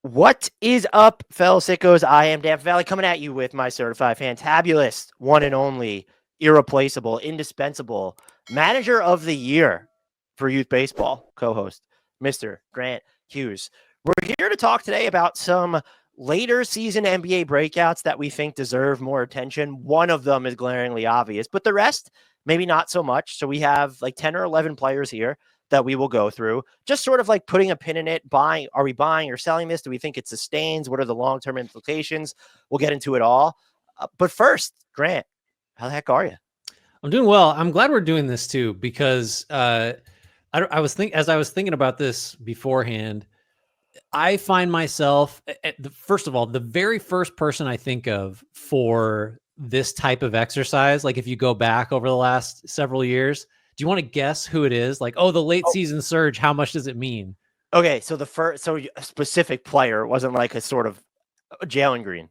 What is up, fellow sickos? I am Dan Valley coming at you with my certified fantabulous, one and only, irreplaceable, indispensable manager of the year for youth baseball co-host, Mr. Grant Hughes. We're here to talk today about some later season NBA breakouts that we think deserve more attention. One of them is glaringly obvious, but the rest, maybe not so much. So we have like 10 or 11 players here that we will go through, just sort of like putting a pin in it. Are we buying or selling this? Do we think it sustains? What are the long-term implications? We'll get into it all. But first, Grant, how the heck are you? I'm doing well. I'm glad we're doing this too, because as I was thinking about this beforehand, I find myself first of all, the very first person I think of for this type of exercise, like if you go back over the last several years, do you want to guess who it is? Like, the late season surge, how much does it mean? Okay, so a specific player wasn't like a sort of Jalen Green.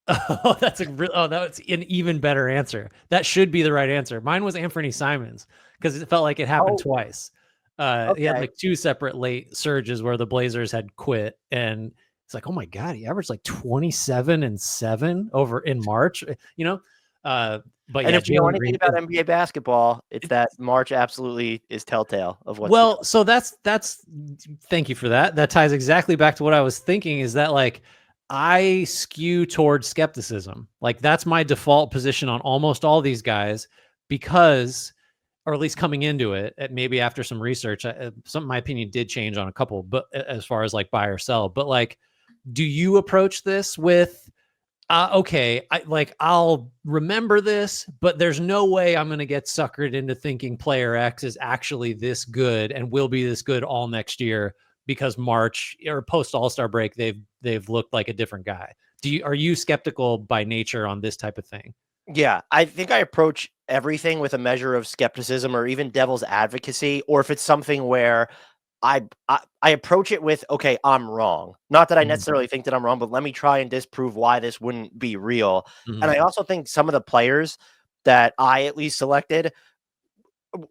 Oh, that's an even better answer. That should be the right answer. Mine was Anthony Simons because it felt like it happened twice. He had like two separate late surges where the Blazers had quit, and it's like, oh my God, he averaged like 27 and 7 over in March, but and if you know anything about NBA basketball, it's that March absolutely is telltale of what's so that's thank you for that. That ties exactly back to what I was thinking, is that like I skew towards skepticism. Like that's my default position on almost all these guys, because, or at least coming into it, maybe after some research, my opinion did change on a couple, but as far as like buy or sell, but like, do you approach this with, okay, I'll remember this, but there's no way I'm going to get suckered into thinking player X is actually this good and will be this good all next year because March or post All-Star break, they've looked like a different guy. Are you skeptical by nature on this type of thing? Yeah, I think I approach everything with a measure of skepticism or even devil's advocacy, or if it's something where I approach it with, okay, I'm wrong. Not that I necessarily think that I'm wrong, but let me try and disprove why this wouldn't be real. And I also think some of the players that I at least selected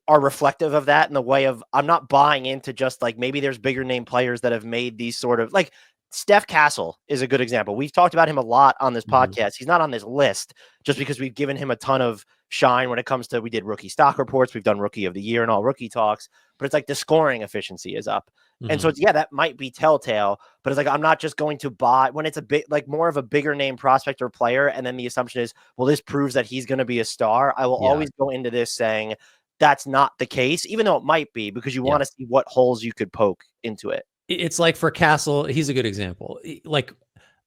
are reflective of that in the way of, I'm not buying into just like, maybe there's bigger name players that have made these sort of like, Steph Castle is a good example. We've talked about him a lot on this podcast. He's not on this list just because we've given him a ton of shine when it comes to, we did rookie stock reports, we've done rookie of the year and all rookie talks, but it's like the scoring efficiency is up. And so it's, yeah, that might be telltale, but it's like, I'm not just going to buy when it's a bit like more of a bigger name prospect or player. And then the assumption is, well, this proves that he's going to be a star. I will always go into this saying that's not the case, even though it might be, because you want to see what holes you could poke into it. It's like for Castle, he's a good example. Like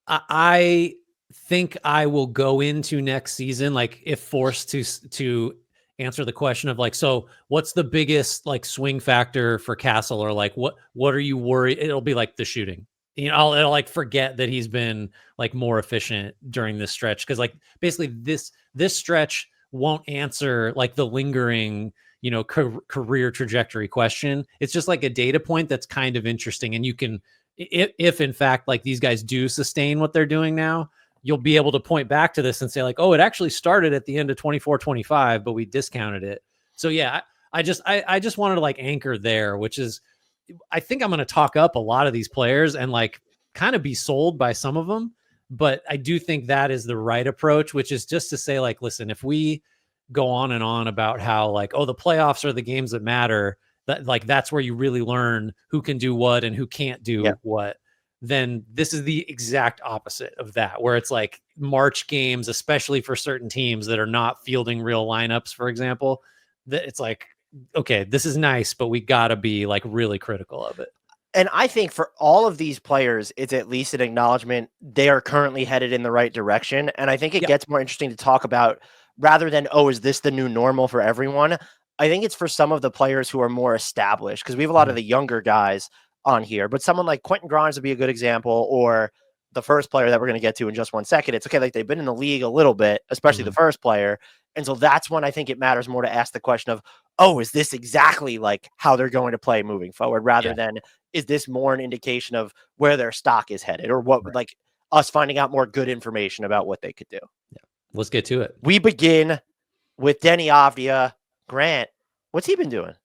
I think I will go into next season, like if forced to answer the question of like, so what's the biggest like swing factor for Castle, or like what are you worried? It'll be like the shooting. I'll like forget that he's been like more efficient during this stretch, because like basically this stretch won't answer like the lingering career trajectory question. It's just like a data point that's kind of interesting, and you can, if in fact like these guys do sustain what they're doing now, you'll be able to point back to this and say like, oh, it actually started at the end of 24-25, but we discounted it. So yeah, I just wanted to like anchor there, which is, I think I'm going to talk up a lot of these players and like kind of be sold by some of them, but I do think that is the right approach, which is just to say like, listen, if we go on and on about how like, oh, the playoffs are the games that matter, that like that's where you really learn who can do what and who can't do what, then this is the exact opposite of that, where it's like March games, especially for certain teams that are not fielding real lineups, for example, that it's like, okay, this is nice, but we gotta be like really critical of it. And I think for all of these players, it's at least an acknowledgement they are currently headed in the right direction. And I think it gets more interesting to talk about, rather than, oh, is this the new normal for everyone? I think it's for some of the players who are more established, because we have a lot of the younger guys on here, but someone like Quentin Grimes would be a good example, or the first player that we're going to get to in just one second. It's okay, like they've been in the league a little bit, especially the first player. And so that's when I think it matters more to ask the question of, oh, is this exactly like how they're going to play moving forward, rather than, is this more an indication of where their stock is headed, or what, like us finding out more good information about what they could do. Let's get to it. We begin with Deni Avdija. Grant, what's he been doing?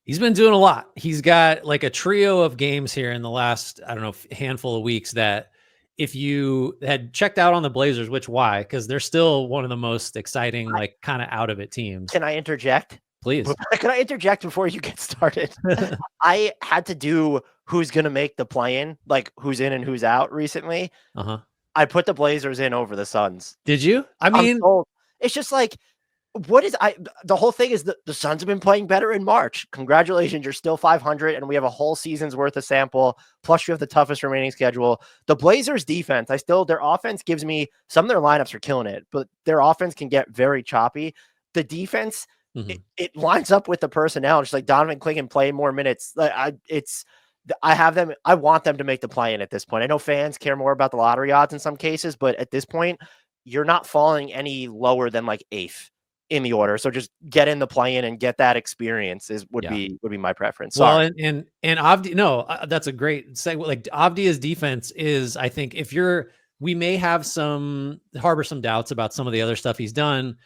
He's been doing a lot. He's got like a trio of games here in the last, I don't know, handful of weeks that if you had checked out on the Blazers, which why? Because they're still one of the most exciting, like kind of out of it teams. Can I interject? Please. Can I interject before you get started? I had to do who's going to make the play-in, like who's in and who's out recently. Uh-huh. I put the Blazers in over the Suns. Did you? I I'm mean, sold. It's just like, the whole thing is that the Suns have been playing better in March. Congratulations, you're still 500, and we have a whole season's worth of sample. Plus, you have the toughest remaining schedule. The Blazers' defense, their offense gives me some of their lineups are killing it, but their offense can get very choppy. The defense, it lines up with the personnel. Just like Donovan Clingan playing more minutes. I want them to make the play-in at this point. I know fans care more about the lottery odds in some cases, but at this point, you're not falling any lower than like 8th in the order. So just get in the play-in and get that experience would be my preference. Sorry. Well, and Avdi, that's a great segue. Like Avdia's defense is, I think, we may have harbor some doubts about some of the other stuff he's done,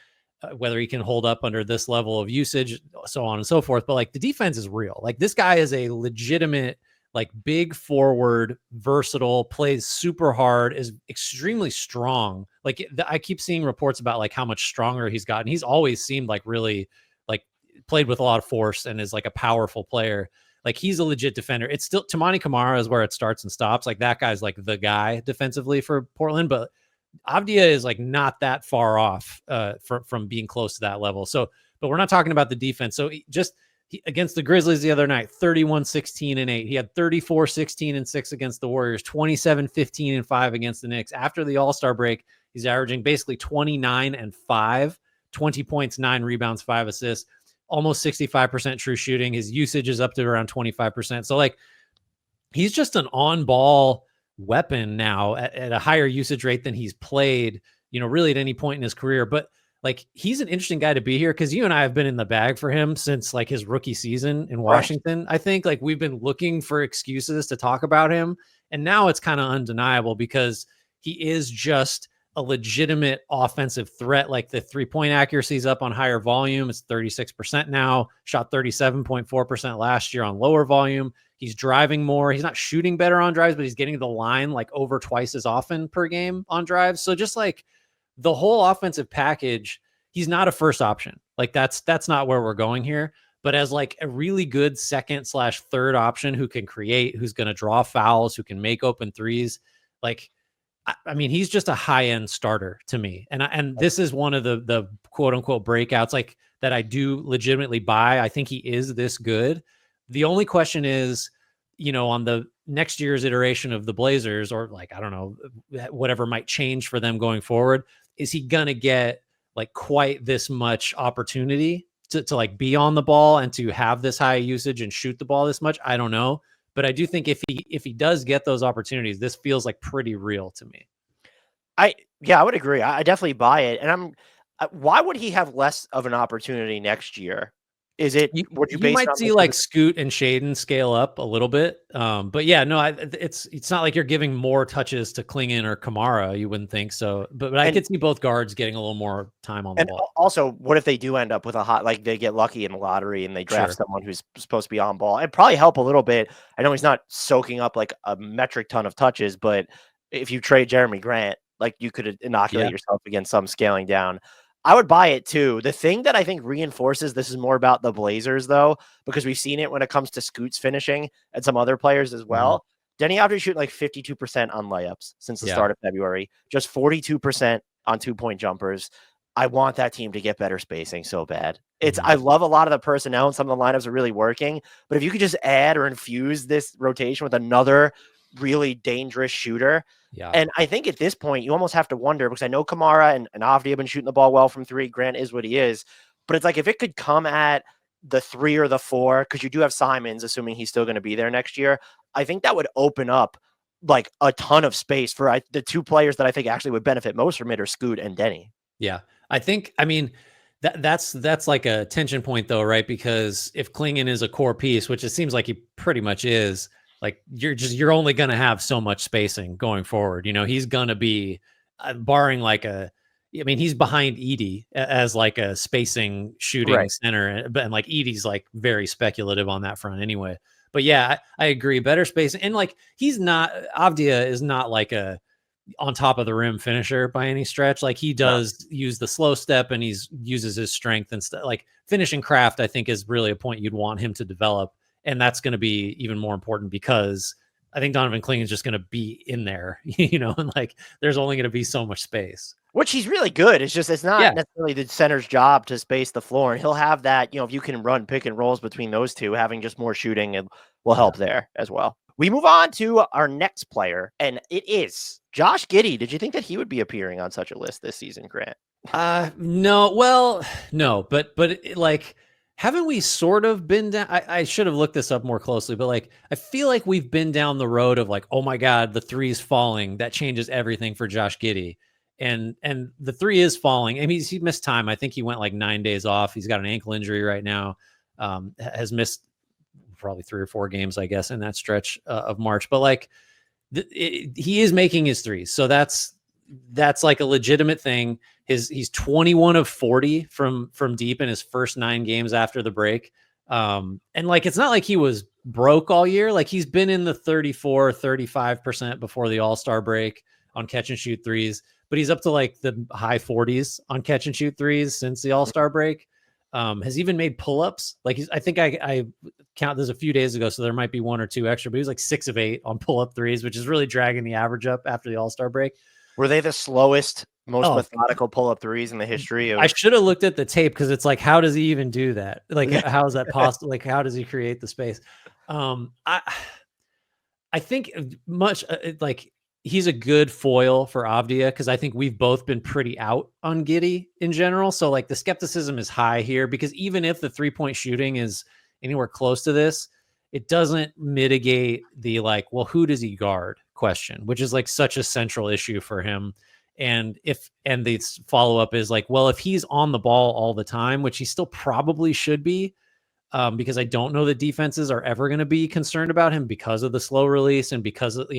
whether he can hold up under this level of usage, so on and so forth. But like the defense is real. Like this guy is a legitimate, like big forward, versatile, plays super hard, is extremely strong. Like I keep seeing reports about like how much stronger he's gotten. He's always seemed like really like played with a lot of force and is like a powerful player. Like he's a legit defender. It's still Tamani Kamara is where it starts and stops. Like that guy's like the guy defensively for Portland, but Avdia is like not that far off from being close to that level. So, but we're not talking about the defense. So against the Grizzlies the other night, 31-16-8. He had 34-16-6 against the Warriors, 27-15-5 against the Knicks. After the All-Star break, he's averaging basically 29-5, 20 points, 9 rebounds, 5 assists, almost 65% true shooting. His usage is up to around 25%. So like he's just an on-ball weapon now at a higher usage rate than he's played, really at any point in his career. But like he's an interesting guy to be here because you and I have been in the bag for him since like his rookie season in Washington. Right. I think like we've been looking for excuses to talk about him, and now it's kind of undeniable because he is just a legitimate offensive threat. Like the 3-point accuracy is up on higher volume. It's 36% now, shot 37.4% last year on lower volume. He's driving more. He's not shooting better on drives, but he's getting to the line like over twice as often per game on drives. So just like the whole offensive package, he's not a first option. Like that's not where we're going here. But as like a really good second/third option who can create, who's going to draw fouls, who can make open threes, like I mean, he's just a high-end starter to me. And this is one of the quote unquote breakouts like that I do legitimately buy. I think he is this good. The only question is, on the next year's iteration of the Blazers, or like, I don't know, whatever might change for them going forward, is he going to get like quite this much opportunity to like be on the ball and to have this high usage and shoot the ball this much? I don't know. But I do think if he does get those opportunities, this feels like pretty real to me. I would agree. I definitely buy it. And why would he have less of an opportunity next year? Is it you might see like Scoot and Shaden scale up a little bit, but yeah, no, it's not like you're giving more touches to Clingan or Kamara. You wouldn't think so, but I could see both guards getting a little more time on the ball. Also, what if they do end up with like they get lucky in the lottery and they draft someone who's supposed to be on ball? It'd probably help a little bit. I know he's not soaking up like a metric ton of touches, but if you trade Jeremy Grant, like you could inoculate yourself against some scaling down. I would buy it too. The thing that I think reinforces this is more about the Blazers, though, because we've seen it when it comes to Scoots finishing and some other players as well. Deni Avdija shooting like 52% on layups since the start of February, just 42% on 2-point jumpers. I want that team to get better spacing so bad. I love a lot of the personnel and some of the lineups are really working, but if you could just add or infuse this rotation with another really dangerous shooter. Yeah. And I think at this point, you almost have to wonder, because I know Kamara and Avdija have been shooting the ball well from 3. Grant is what he is. But it's like if it could come at the 3 or the 4, because you do have Simons, assuming he's still going to be there next year, I think that would open up like a ton of space for the 2 players that I think actually would benefit most from it are Scoot and Deni. Yeah. I mean, that's like a tension point though, right? Because if Clingan is a core piece, which it seems like he pretty much is, like you're only going to have so much spacing going forward. He's going to be barring like a I mean, he's behind Edey as like a spacing shooting Right. center, and like Edey's like very speculative on that front anyway. But yeah, I agree. Better spacing, and like he's not Avdia is not like a on top of the rim finisher by any stretch. Like he No. does use the slow step, and uses his strength and stuff. Like finishing craft, I think is really a point you'd want him to develop, and that's going to be even more important because I think Donovan Cling is just going to be in there, and like there's only going to be so much space. Which he's really good. It's just it's not Yeah. necessarily the center's job to space the floor, and he'll have that. If you can run pick and rolls between those two, having just more shooting and will help there as well. We move on to our next player, and it is Josh Giddey. Did you think that he would be appearing on such a list this season, Grant? No. Well, no, but like, haven't we sort of been down? I should have looked this up more closely, but like, I feel like we've been down the road of like, oh my God, the three's falling. That changes everything for Josh Giddey. And the three is falling. I mean, he missed time. I think he went like 9 days off. He's got an ankle injury right now. Has missed probably 3 or 4 games, I guess, in that stretch of March. But like, he is making his threes, so that's like a legitimate thing. He's 21 of 40 from deep in his first 9 games after the break. And like, it's not like he was broke all year. Like he's been in the 34-35% before the All-Star break on catch and shoot threes, but he's up to like the high 40s on catch and shoot threes since the All-Star break. Has even made pull-ups. Like I think I count this a few days ago, so there might be 1 or 2 extra, but he was like 6 of 8 on pull-up threes, which is really dragging the average up after the All-Star break. Were they the slowest, most methodical pull-up threes in the history of? I should have looked at the tape because it's like, how does he even do that? Like, how is that possible? Like, how does he create the space? I think much like he's a good foil for Avdia because I think we've both been pretty out on Giddey in general. So like the skepticism is high here because even if the 3-point shooting is anywhere close to this, it doesn't mitigate the like, well, who does he guard question, which is like such a central issue for him. And the follow up is like, well, if he's on the ball all the time, which he still probably should be, because I don't know that defenses are ever going to be concerned about him because of the slow release and because of,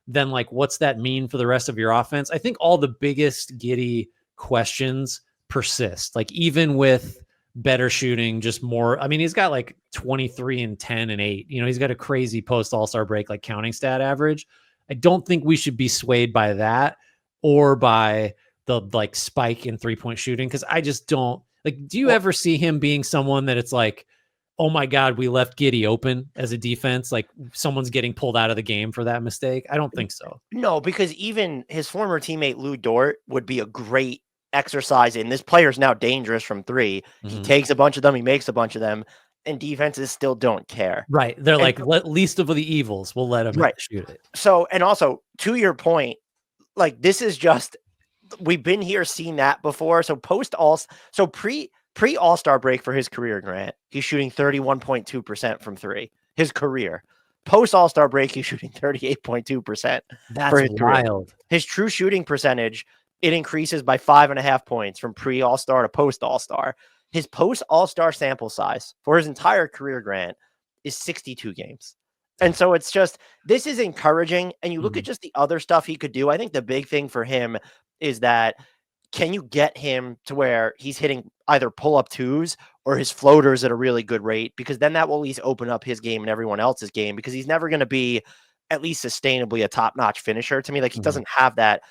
then like, what's that mean for the rest of your offense? I think all the biggest Giddey questions persist, like even with better shooting, just more. I mean, he's got like 23 and 10 and 8, he's got a crazy post All-Star break, like counting stat average. I don't think we should be swayed by that or by the like spike in 3-point shooting. Cause I just don't like, do you ever see him being someone that it's like, oh my God, we left Giddey open as a defense. Like someone's getting pulled out of the game for that mistake. I don't think so. No, because even his former teammate Lou Dort would be a great exercise in this player's now dangerous from 3. He takes a bunch of them, he makes a bunch of them, and defenses still don't care. Right. They're like, least of the evils, we'll let him shoot it. So, and also to your point, like this is just, we've been here, seen that before. So pre All-Star break for his career, Grant, he's shooting 31.2% from 3, his career. Post All-Star break, he's shooting 38.2%. That's wild. Career. His true shooting percentage, it increases by 5.5 points from pre All-Star to post All-Star. His post All-Star sample size for his entire career, Grant, is 62 games. And so it's just, this is encouraging. And you look at just the other stuff he could do. I think the big thing for him is that, can you get him to where he's hitting either pull-up 2s or his floaters at a really good rate? Because then that will at least open up his game and everyone else's game, because he's never going to be at least sustainably a top-notch finisher to me. Like he doesn't have that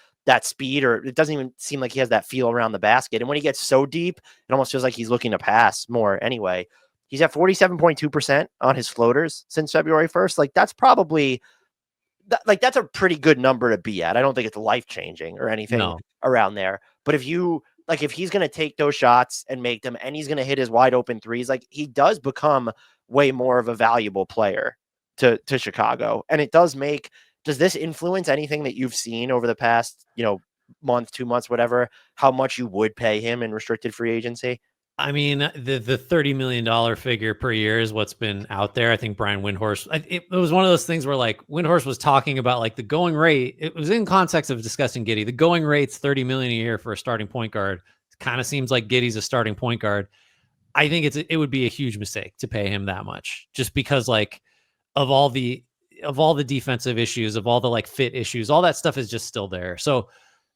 speed, or it doesn't even seem like he has that feel around the basket. And when he gets so deep, it almost feels like he's looking to pass more anyway. He's at 47.2% on his floaters since February 1st. Like that's probably that's a pretty good number to be at. I don't think it's life-changing or anything around there. But if he's going to take those shots and make them, and he's going to hit his wide open threes, like he does become way more of a valuable player to Chicago. And it does this influence anything that you've seen over the past, month, 2 months, whatever, how much you would pay him in restricted free agency? I mean, the $30 million figure per year is what's been out there. I think Brian Windhorst, it was one of those things where like Windhorst was talking about like the going rate. It was in context of discussing Giddey. The going rate's $30 million a year for a starting point guard. It kind of seems like Giddey's a starting point guard. I think it would be a huge mistake to pay him that much, just because like of all the defensive issues, of all the like fit issues, all that stuff is just still there. So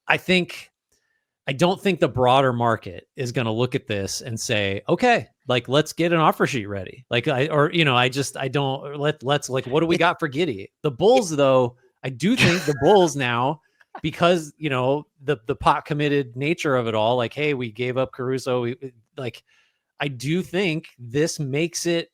I think I don't think the broader market is going to look at this and say, okay, like let's get an offer sheet ready. Like I don't let's like, what do we got for Giddey? The Bulls though, I do think the Bulls now, because the pot committed nature of it all, like, hey, we gave up Caruso. I do think this makes it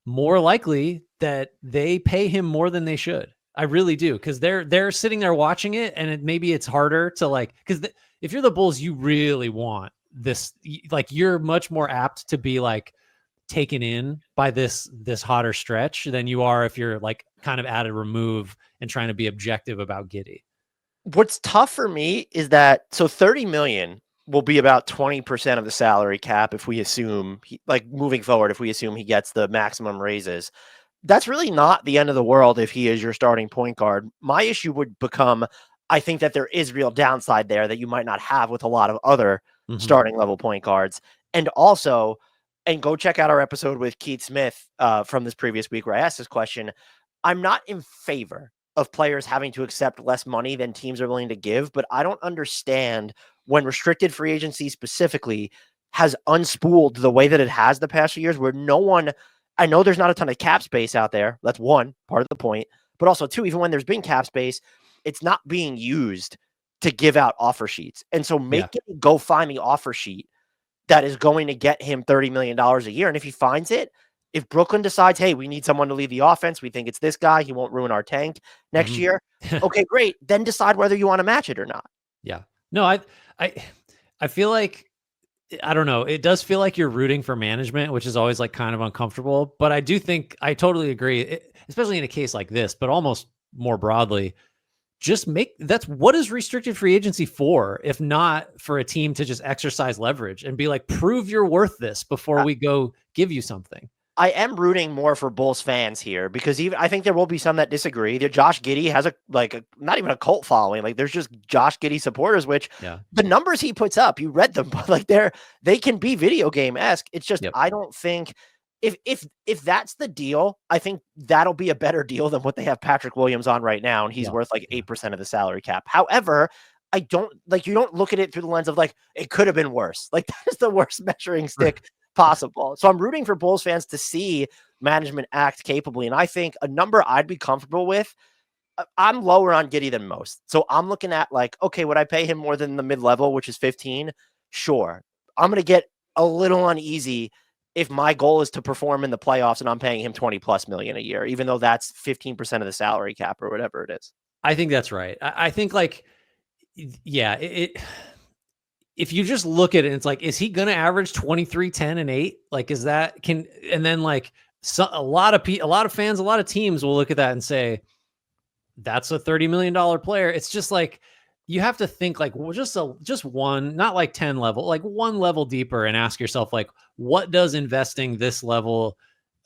more likely that they pay him more than they should. I really do, because they're sitting there watching it, and maybe it's harder to like, because if you're the Bulls, you really want this. Like, you're much more apt to be like taken in by this hotter stretch than you are if you're like kind of at a remove and trying to be objective about Giddey. What's tough for me is that 30 million will be about 20% of the salary cap if we assume moving forward, if we assume he gets the maximum raises. That's really not the end of the world if he is your starting point guard. My issue would become, I think that there is real downside there that you might not have with a lot of other starting level point guards. And also, and go check out our episode with Keith Smith from this previous week where I asked this question. I'm not in favor of players having to accept less money than teams are willing to give, but I don't understand when restricted free agency specifically has unspooled the way that it has the past few years, where no one, I know there's not a ton of cap space out there. That's one part of the point, but also two, even when there's been cap space, it's not being used to give out offer sheets. And so it go find the offer sheet that is going to get him $30 million a year. And if he finds it, if Brooklyn decides, hey, we need someone to lead the offense, we think it's this guy, he won't ruin our tank next year. Okay, great. Then decide whether you want to match it or not. Yeah. No, I feel like, I don't know. It does feel like you're rooting for management, which is always like kind of uncomfortable. But I do think I totally agree, especially in a case like this, but almost more broadly, that's what is restricted free agency for, if not for a team to just exercise leverage and be like, prove you're worth this before we go give you something. I am rooting more for Bulls fans here because I think there will be some that disagree. Josh Giddey has not even a cult following. Like, there's just Josh Giddey supporters, which the numbers he puts up, you read them, but like they can be video game-esque. It's just, I don't think if that's the deal, I think that'll be a better deal than what they have Patrick Williams on right now. And he's worth like 8% of the salary cap. However, you don't look at it through the lens of like, it could have been worse. Like, that is the worst measuring stick possible. So I'm rooting for Bulls fans to see management act capably. And I think a number I'd be comfortable with, I'm lower on Giddey than most. So I'm looking at like, okay, would I pay him more than the mid-level, which is 15? Sure. I'm going to get a little uneasy if my goal is to perform in the playoffs and I'm paying him 20 plus million a year, even though that's 15% of the salary cap or whatever it is. I think that's right. I think like, if you just look at it, it's like, is he going to average 23, 10 and 8? Like, is that and then like a lot of fans, a lot of teams will look at that and say, that's a $30 million player. It's just like, you have to think like, well, just one, not like 10 level, like one level deeper, and ask yourself, like, what does investing this level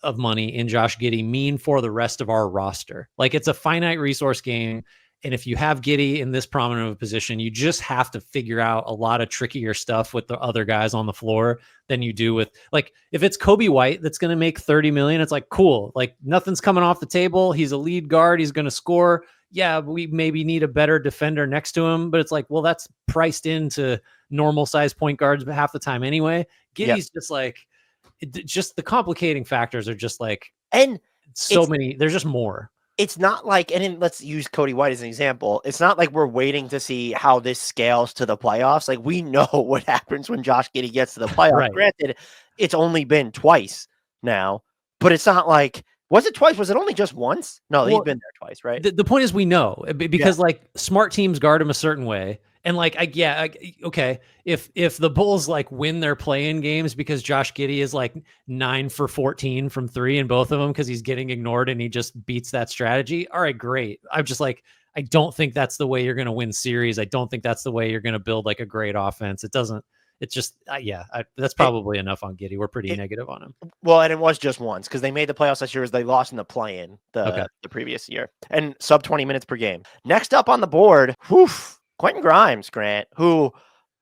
of money in Josh Giddey mean for the rest of our roster? Like, it's a finite resource game. And if you have Giddey in this prominent of a position, you just have to figure out a lot of trickier stuff with the other guys on the floor than you do with, like, if it's Kobe White that's going to make 30 million, it's like, cool. Like, nothing's coming off the table. He's a lead guard. He's going to score. Yeah, we maybe need a better defender next to him, but it's like, well, that's priced into normal size point guards half the time anyway. Giddey's just like, just the complicating factors are just like, and so many, there's just more. It's not like, let's use Cody White as an example. It's not like we're waiting to see how this scales to the playoffs. Like, we know what happens when Josh Giddey gets to the playoffs. Right. Granted, it's only been twice now, but it's not like, was it twice? Was it only just once? No, he's been there twice, right? The point is, we know, because like smart teams guard him a certain way. And like, okay, if the Bulls like win their play-in games because Josh Giddey is like 9 for 14 from 3 in both of them because he's getting ignored and he just beats that strategy. All right, great. I'm just like, I don't think that's the way you're going to win series. I don't think that's the way you're going to build like a great offense. It's just, that's probably enough on Giddey. We're pretty negative on him. Well, and it was just once because they made the playoffs last year as they lost in the play-in the previous year, and sub 20 minutes per game. Next up on the board, Quentin Grimes, Grant, who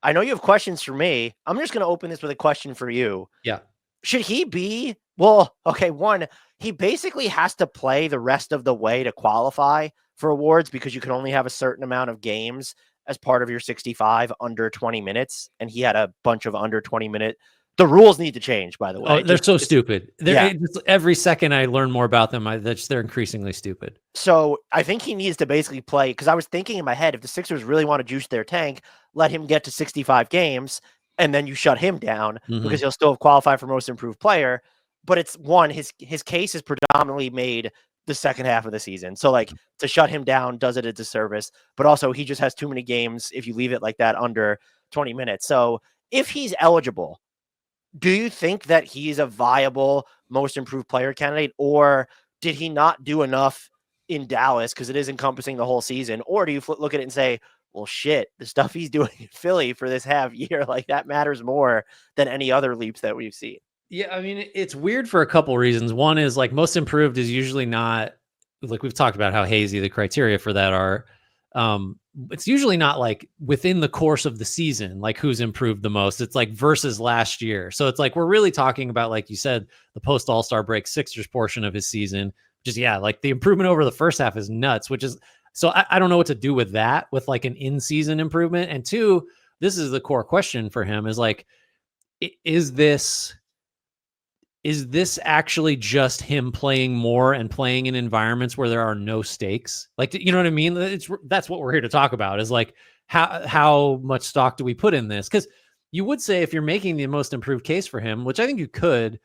I know you have questions for me. I'm just going to open this with a question for you. Yeah. Should he be, one, he basically has to play the rest of the way to qualify for awards because you can only have a certain amount of games as part of your 65 under 20 minutes, and he had a bunch of under 20-minute. The rules need to change, by the way. Oh, they're so stupid. Yeah. Every second I learn more about them, they're increasingly stupid. So I think he needs to basically play, because I was thinking in my head, if the Sixers really want to juice their tank, let him get to 65 games, and then you shut him down because he'll still qualify for most improved player. But it's his case is predominantly made the second half of the season. So like to shut him down does it a disservice, but also he just has too many games if you leave it like that under 20 minutes. So if he's eligible, do you think that he's a viable most improved player candidate, or did he not do enough in Dallas because it is encompassing the whole season? Or do you look at it and say, well, shit, the stuff he's doing in Philly for this half year, like that matters more than any other leaps that we've seen? Yeah, I mean, it's weird for a couple reasons. One is like most improved is usually not, like we've talked about how hazy the criteria for that are. It's usually not like within the course of the season, like who's improved the most. It's like versus last year. So it's like we're really talking about, like you said, the post All-Star break Sixers portion of his season. Just like the improvement over the first half is nuts, which is so I don't know what to do with that, with like an in-season improvement. And two, this is the core question for him is like, is this actually just him playing more and playing in environments where there are no stakes? Like, you know what I mean? That's what we're here to talk about, is like how much stock do we put in this? Because you would say, if you're making the most improved case for him, which I think you could,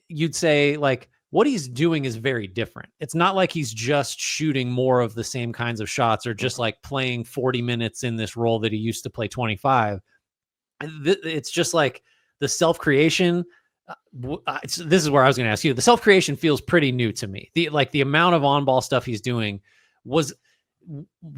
you'd say like what he's doing is very different. It's not like he's just shooting more of the same kinds of shots or just like playing 40 minutes in this role that he used to play 25. It's just like the self-creation. This is where I was going to ask you. The self-creation feels pretty new to me. The amount of on-ball stuff he's doing was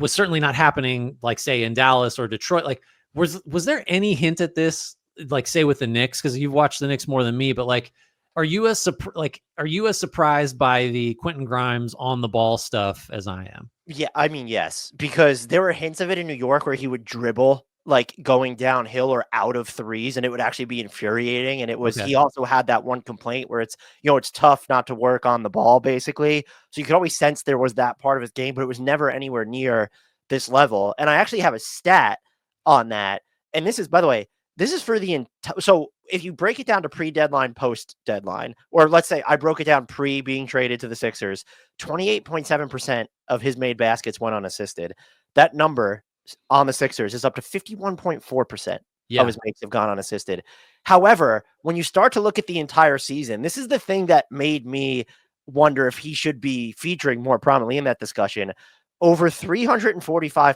certainly not happening, like say in Dallas or Detroit. Like, was there any hint at this, like say with the Knicks? Because you've watched the Knicks more than me, but like, are you as surprised by the Quentin Grimes on the ball stuff as I am? Yeah, I mean, yes, because there were hints of it in New York where he would dribble like going downhill or out of threes, and it would actually be infuriating. And it was, he also had that one complaint where it's, it's tough not to work on the ball, basically. So you could always sense there was that part of his game, but it was never anywhere near this level. And I actually have a stat on that. And this is, by the way, this is for the so if you break it down to pre-deadline, post-deadline, or let's say I broke it down pre being traded to the Sixers, 28.7% of his made baskets went unassisted. That number on the Sixers is up to 51.4% of his makes have gone unassisted. However, when you start to look at the entire season, this is the thing that made me wonder if he should be featuring more prominently in that discussion. Over 345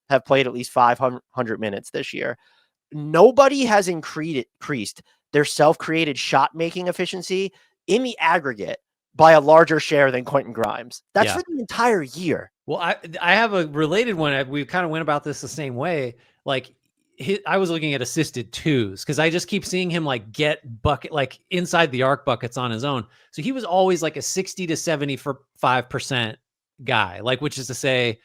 have played at least 500 minutes this year. Nobody has increased their self-created shot-making efficiency in the aggregate by a larger share than Quentin Grimes. That's for the entire year. Well, I have a related one. We kind of went about this the same way. Like I was looking at assisted twos because I just keep seeing him like get bucket, like inside the arc buckets on his own. So he was always like a 60 to 75% guy, like, which is to say,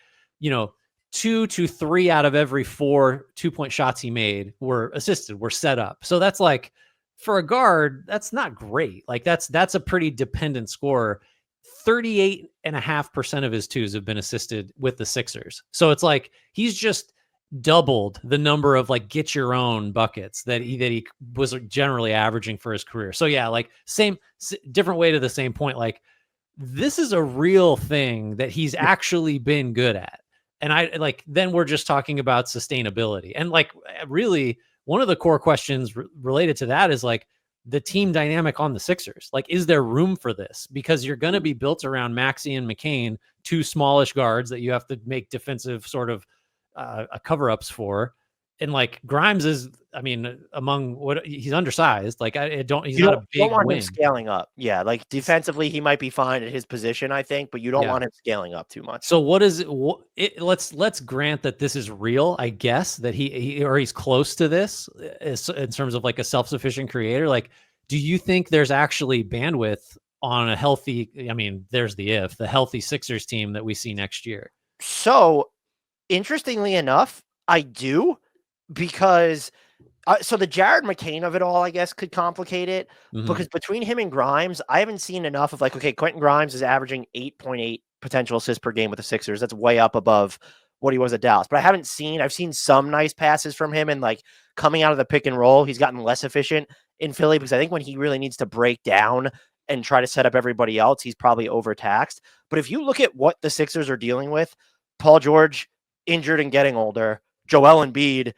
2 to 3 out of every 4 2-point shots he made were assisted, were set up. So that's like, for a guard, that's not great. Like that's a pretty dependent scorer. 38.5% of his twos have been assisted with the Sixers. So it's like, he's just doubled the number of like get your own buckets that he was generally averaging for his career. So yeah, like different way to the same point. Like this is a real thing that he's actually been good at. And then we're just talking about sustainability. And like, really one of the core questions related to that is like the team dynamic on the Sixers. Like, is there room for this? Because you're going to be built around Maxey and McCain, two smallish guards that you have to make defensive sort of cover-ups for. And like Grimes is, I mean, among what he's undersized. Like he's not a big don't want wing. him scaling up. Yeah, like defensively, he might be fine at his position, I think, but you don't want him scaling up too much. So what is it? Let's grant that this is real. I guess that he's close to this in terms of like a self-sufficient creator. Like, do you think there's actually bandwidth on a healthy? I mean, there's the healthy Sixers team that we see next year. So, interestingly enough, I do. Because so the Jared McCain of it all, I guess, could complicate it because between him and Grimes, I haven't seen enough of like, okay, Quentin Grimes is averaging 8.8 potential assists per game with the Sixers. That's way up above what he was at Dallas. But I've seen some nice passes from him, and like coming out of the pick and roll, he's gotten less efficient in Philly, because I think when he really needs to break down and try to set up everybody else, he's probably overtaxed. But if you look at what the Sixers are dealing with, Paul George injured and getting older, Joel Embiid,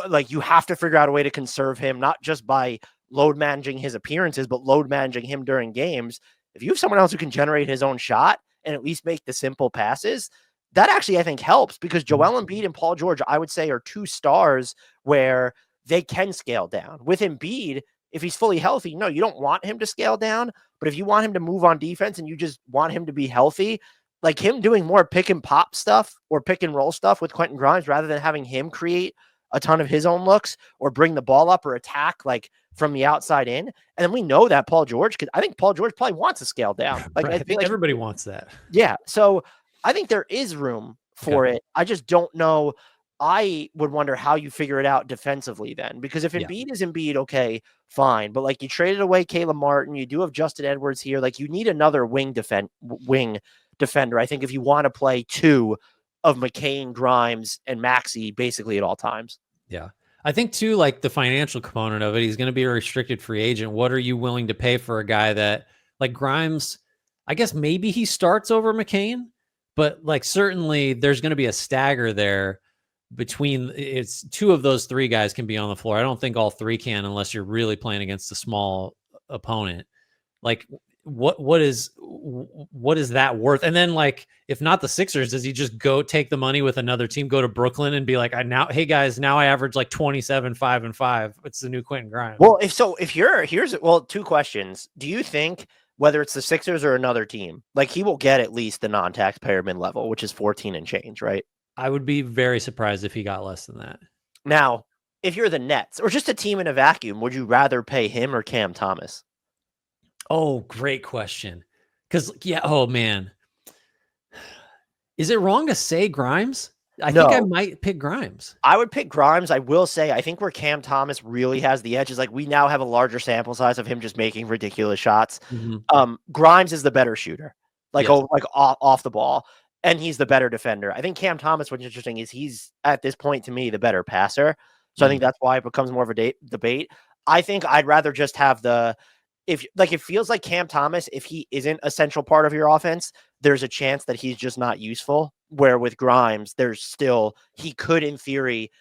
like you have to figure out a way to conserve him, not just by load managing his appearances, but load managing him during games. If you have someone else who can generate his own shot and at least make the simple passes, that actually I think helps, because Joel Embiid and Paul George, I would say, are two stars where they can scale down. With Embiid, if he's fully healthy, no, you don't want him to scale down. But if you want him to move on defense and you just want him to be healthy, like him doing more pick and pop stuff or pick and roll stuff with Quentin Grimes, rather than having him create a ton of his own looks or bring the ball up or attack like from the outside in. And then we know that Paul George, I think Paul George probably wants to scale down. Like right. I think like everybody wants that. Yeah. So I think there is room for it. I just don't know. I would wonder how you figure it out defensively then, because if Embiid is Embiid, okay, fine. But like you traded away Caleb Martin, you do have Justin Edwards here. Like you need another wing defender. I think if you want to play two of McCain, Grimes, and Maxey basically at all times. Yeah. I think too, like the financial component of it, he's going to be a restricted free agent. What are you willing to pay for a guy that like Grimes? I guess maybe he starts over McCain, but like certainly there's going to be a stagger there between it's two of those three guys can be on the floor. I don't think all three can unless you're really playing against a small opponent. Like what is that worth? And then like if not the Sixers, does he just go take the money with another team, go to Brooklyn and be like, hey guys, now I average like 27, 5 and 5. It's the new Quentin Grimes. Well, here's two questions. Do you think whether it's the Sixers or another team, like he will get at least the non-taxpayer mid level, which is 14 and change, right? I would be very surprised if he got less than that. Now, if you're the Nets or just a team in a vacuum, would you rather pay him or Cam Thomas? Oh, great question. Because, oh, man. Is it wrong to say Grimes? I think I might pick Grimes. I would pick Grimes. I will say, I think where Cam Thomas really has the edge is like we now have a larger sample size of him just making ridiculous shots. Mm-hmm. Grimes is the better shooter, off the ball, and he's the better defender. I think Cam Thomas, what's interesting is he's at this point to me the better passer. So I think that's why it becomes more of a debate. I think I'd rather just have it feels like Cam Thomas, if he isn't a central part of your offense, there's a chance that he's just not useful. Where with Grimes, he could, in theory,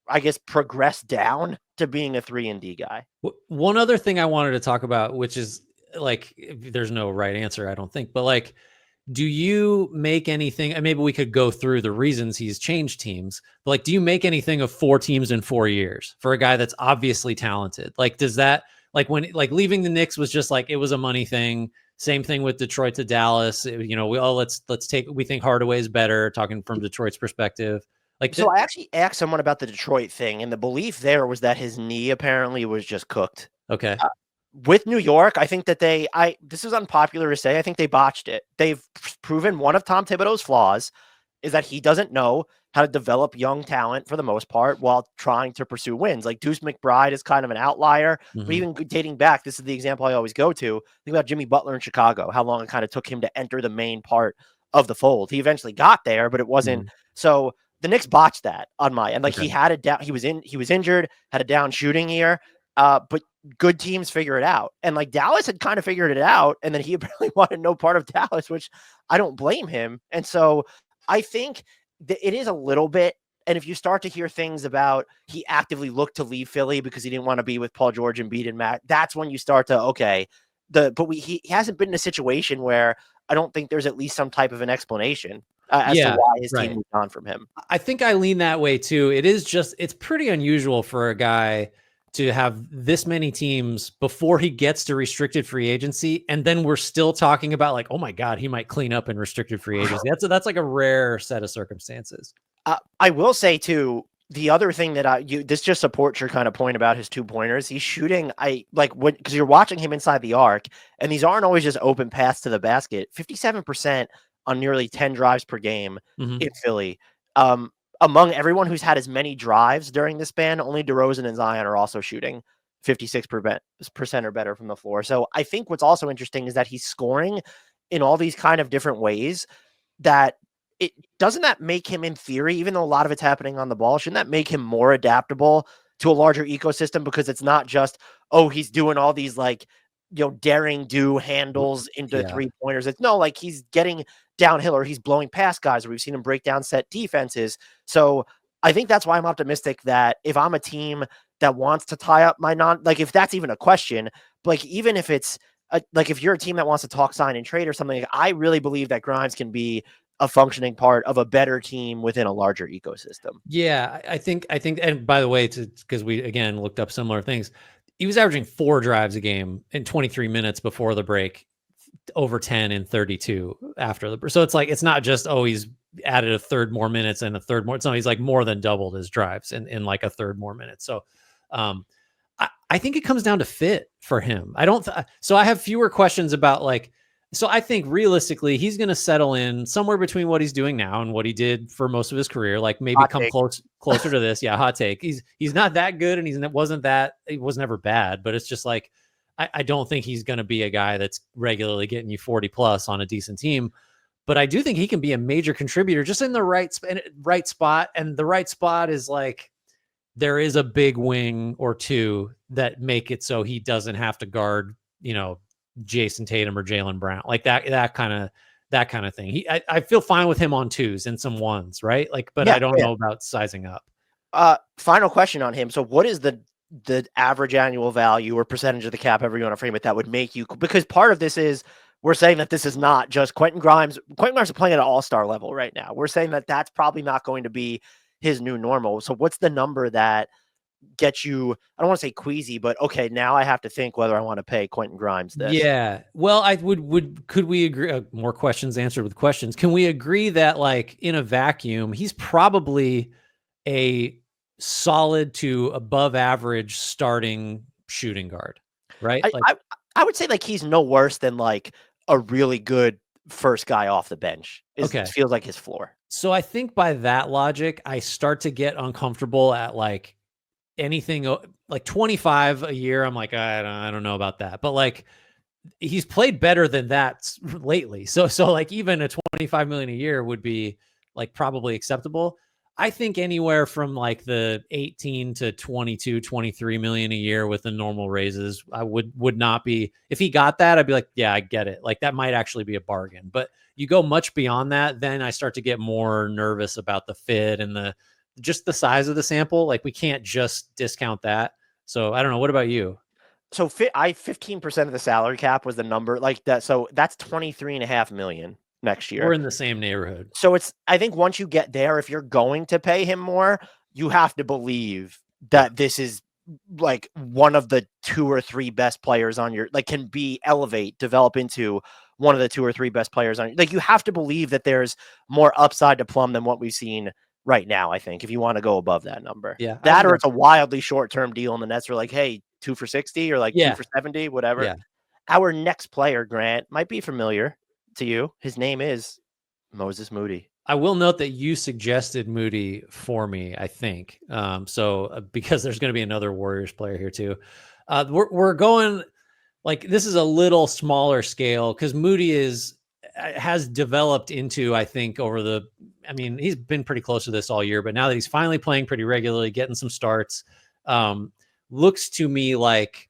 I guess, progress down to being a 3-and-D guy. One other thing I wanted to talk about, which is like, there's no right answer, I don't think, but like, do you make anything, and maybe we could go through the reasons he's changed teams, but like, do you make anything of 4 teams in 4 years for a guy that's obviously talented? Like, does that, like when, like leaving the Knicks was just like, it was a money thing. Same thing with Detroit to Dallas. We think Hardaway is better, talking from Detroit's perspective. So I actually asked someone about the Detroit thing, and the belief there was that his knee apparently was just cooked. Okay. With New York, I think that this is unpopular to say, I think they botched it. They've proven one of Tom Thibodeau's flaws is that he doesn't know how to develop young talent for the most part while trying to pursue wins. Like Deuce McBride is kind of an outlier, but even dating back, this is the example I always go to. Think about Jimmy Butler in Chicago, how long it kind of took him to enter the main part of the fold. He eventually got there, but it wasn't. So the Knicks botched that on my end. Like he had a down, he was injured, had a down shooting year. But good teams figure it out. And like Dallas had kind of figured it out. And then he apparently wanted no part of Dallas, which I don't blame him. And so I think that it is a little bit. And if you start to hear things about he actively looked to leave Philly because he didn't want to be with Paul George and Embiid and Matt, that's when you start to, he hasn't been in a situation where I don't think there's at least some type of an explanation as to why his team moved on from him. I think I lean that way too. It's pretty unusual for a guy to have this many teams before he gets to restricted free agency. And then we're still talking about like, oh my God, he might clean up in restricted free agency. That's like a rare set of circumstances. I will say too, the other thing that this just supports your kind of point about his 2-pointers. He's shooting, because you're watching him inside the arc, and these aren't always just open paths to the basket. 57% on nearly 10 drives per game in Philly. Among everyone who's had as many drives during this span, only DeRozan and Zion are also shooting 56% or better from the floor. So I think what's also interesting is that he's scoring in all these kind of different ways that it doesn't that make him, in theory, even though a lot of it's happening on the ball, shouldn't that make him more adaptable to a larger ecosystem? Because it's not just, oh, he's doing all these like, daring do handles into Yeah. 3-pointers. It's no, like he's getting downhill or he's blowing past guys, or we've seen him break down set defenses. So I think that's why I'm optimistic that if I'm a team that wants to tie up my like if that's even a question, like even if it's like if you're a team that wants to talk sign and trade or something, I really believe that Grimes can be a functioning part of a better team within a larger ecosystem. Yeah, I think, and by the way, because we again looked up similar things, he was averaging 4 drives a game in 23 minutes before the break, over 10 in 32 after the. So it's like it's not just he's added a third more minutes and a third more. So he's like more than doubled his drives in like a third more minutes. So I think it comes down to fit for him. I don't. So I have fewer questions about like. So I think realistically, he's going to settle in somewhere between what he's doing now and what he did for most of his career. Like maybe Hot come take. closer to this. Yeah, hot take. He's not that good, and he was never bad. But it's just like I don't think he's going to be a guy that's regularly getting you 40 plus on a decent team. But I do think he can be a major contributor just in the right spot. And the right spot is like there is a big wing or two that make it so he doesn't have to guard, Jason Tatum or Jaylen Brown, like that kind of thing. I feel fine with him on 2s and some 1s, right? Like, but I don't know about sizing up. Final question on him. So what is the average annual value or percentage of the cap, however you want to frame it, that would make you, because part of this is we're saying that this is not just Quentin Grimes. Quentin Grimes is playing at an all-star level right now. We're saying that that's probably not going to be his new normal. So what's the number that gets you, I don't want to say queasy, but okay, now I have to think whether I want to pay Quentin Grimes this. Yeah. Well, I could we agree, more questions answered with questions. Can we agree that like in a vacuum, he's probably a solid to above average starting shooting guard, right? I would say like he's no worse than like a really good first guy off the bench. It feels like his floor. So I think by that logic, I start to get uncomfortable at like anything like 25 a year. I'm like, I don't know about that, but like he's played better than that lately. So like even a 25 million a year would be like probably acceptable. I think anywhere from like the 18 to 22, 23 million a year with the normal raises, I would not be, if he got that, I'd be like, yeah, I get it. Like that might actually be a bargain, but you go much beyond that, then I start to get more nervous about the fit and just the size of the sample. Like we can't just discount that. So I don't know. What about you? So 15% of the salary cap was the number like that. So that's 23.5 million next year. We're in the same neighborhood. So I think once you get there, if you're going to pay him more, you have to believe that this is like one of the 2 or 3 best players on your, like can develop into one of the 2 or 3 best players on, like you have to believe that there's more upside to plum than what we've seen right now, I think, if you want to go above that number. Yeah. That or it's a wildly short-term deal and the Nets are like, hey, 2 for 60 or like 2 for 70, whatever. Yeah. Our next player, Grant, might be familiar to you. His name is Moses Moody. I will note that you suggested Moody for me, I think. Because there's going to be another Warriors player here too. We're going like, this is a little smaller scale because Moody has developed into, I think he's been pretty close to this all year, but now that he's finally playing pretty regularly, getting some starts, looks to me like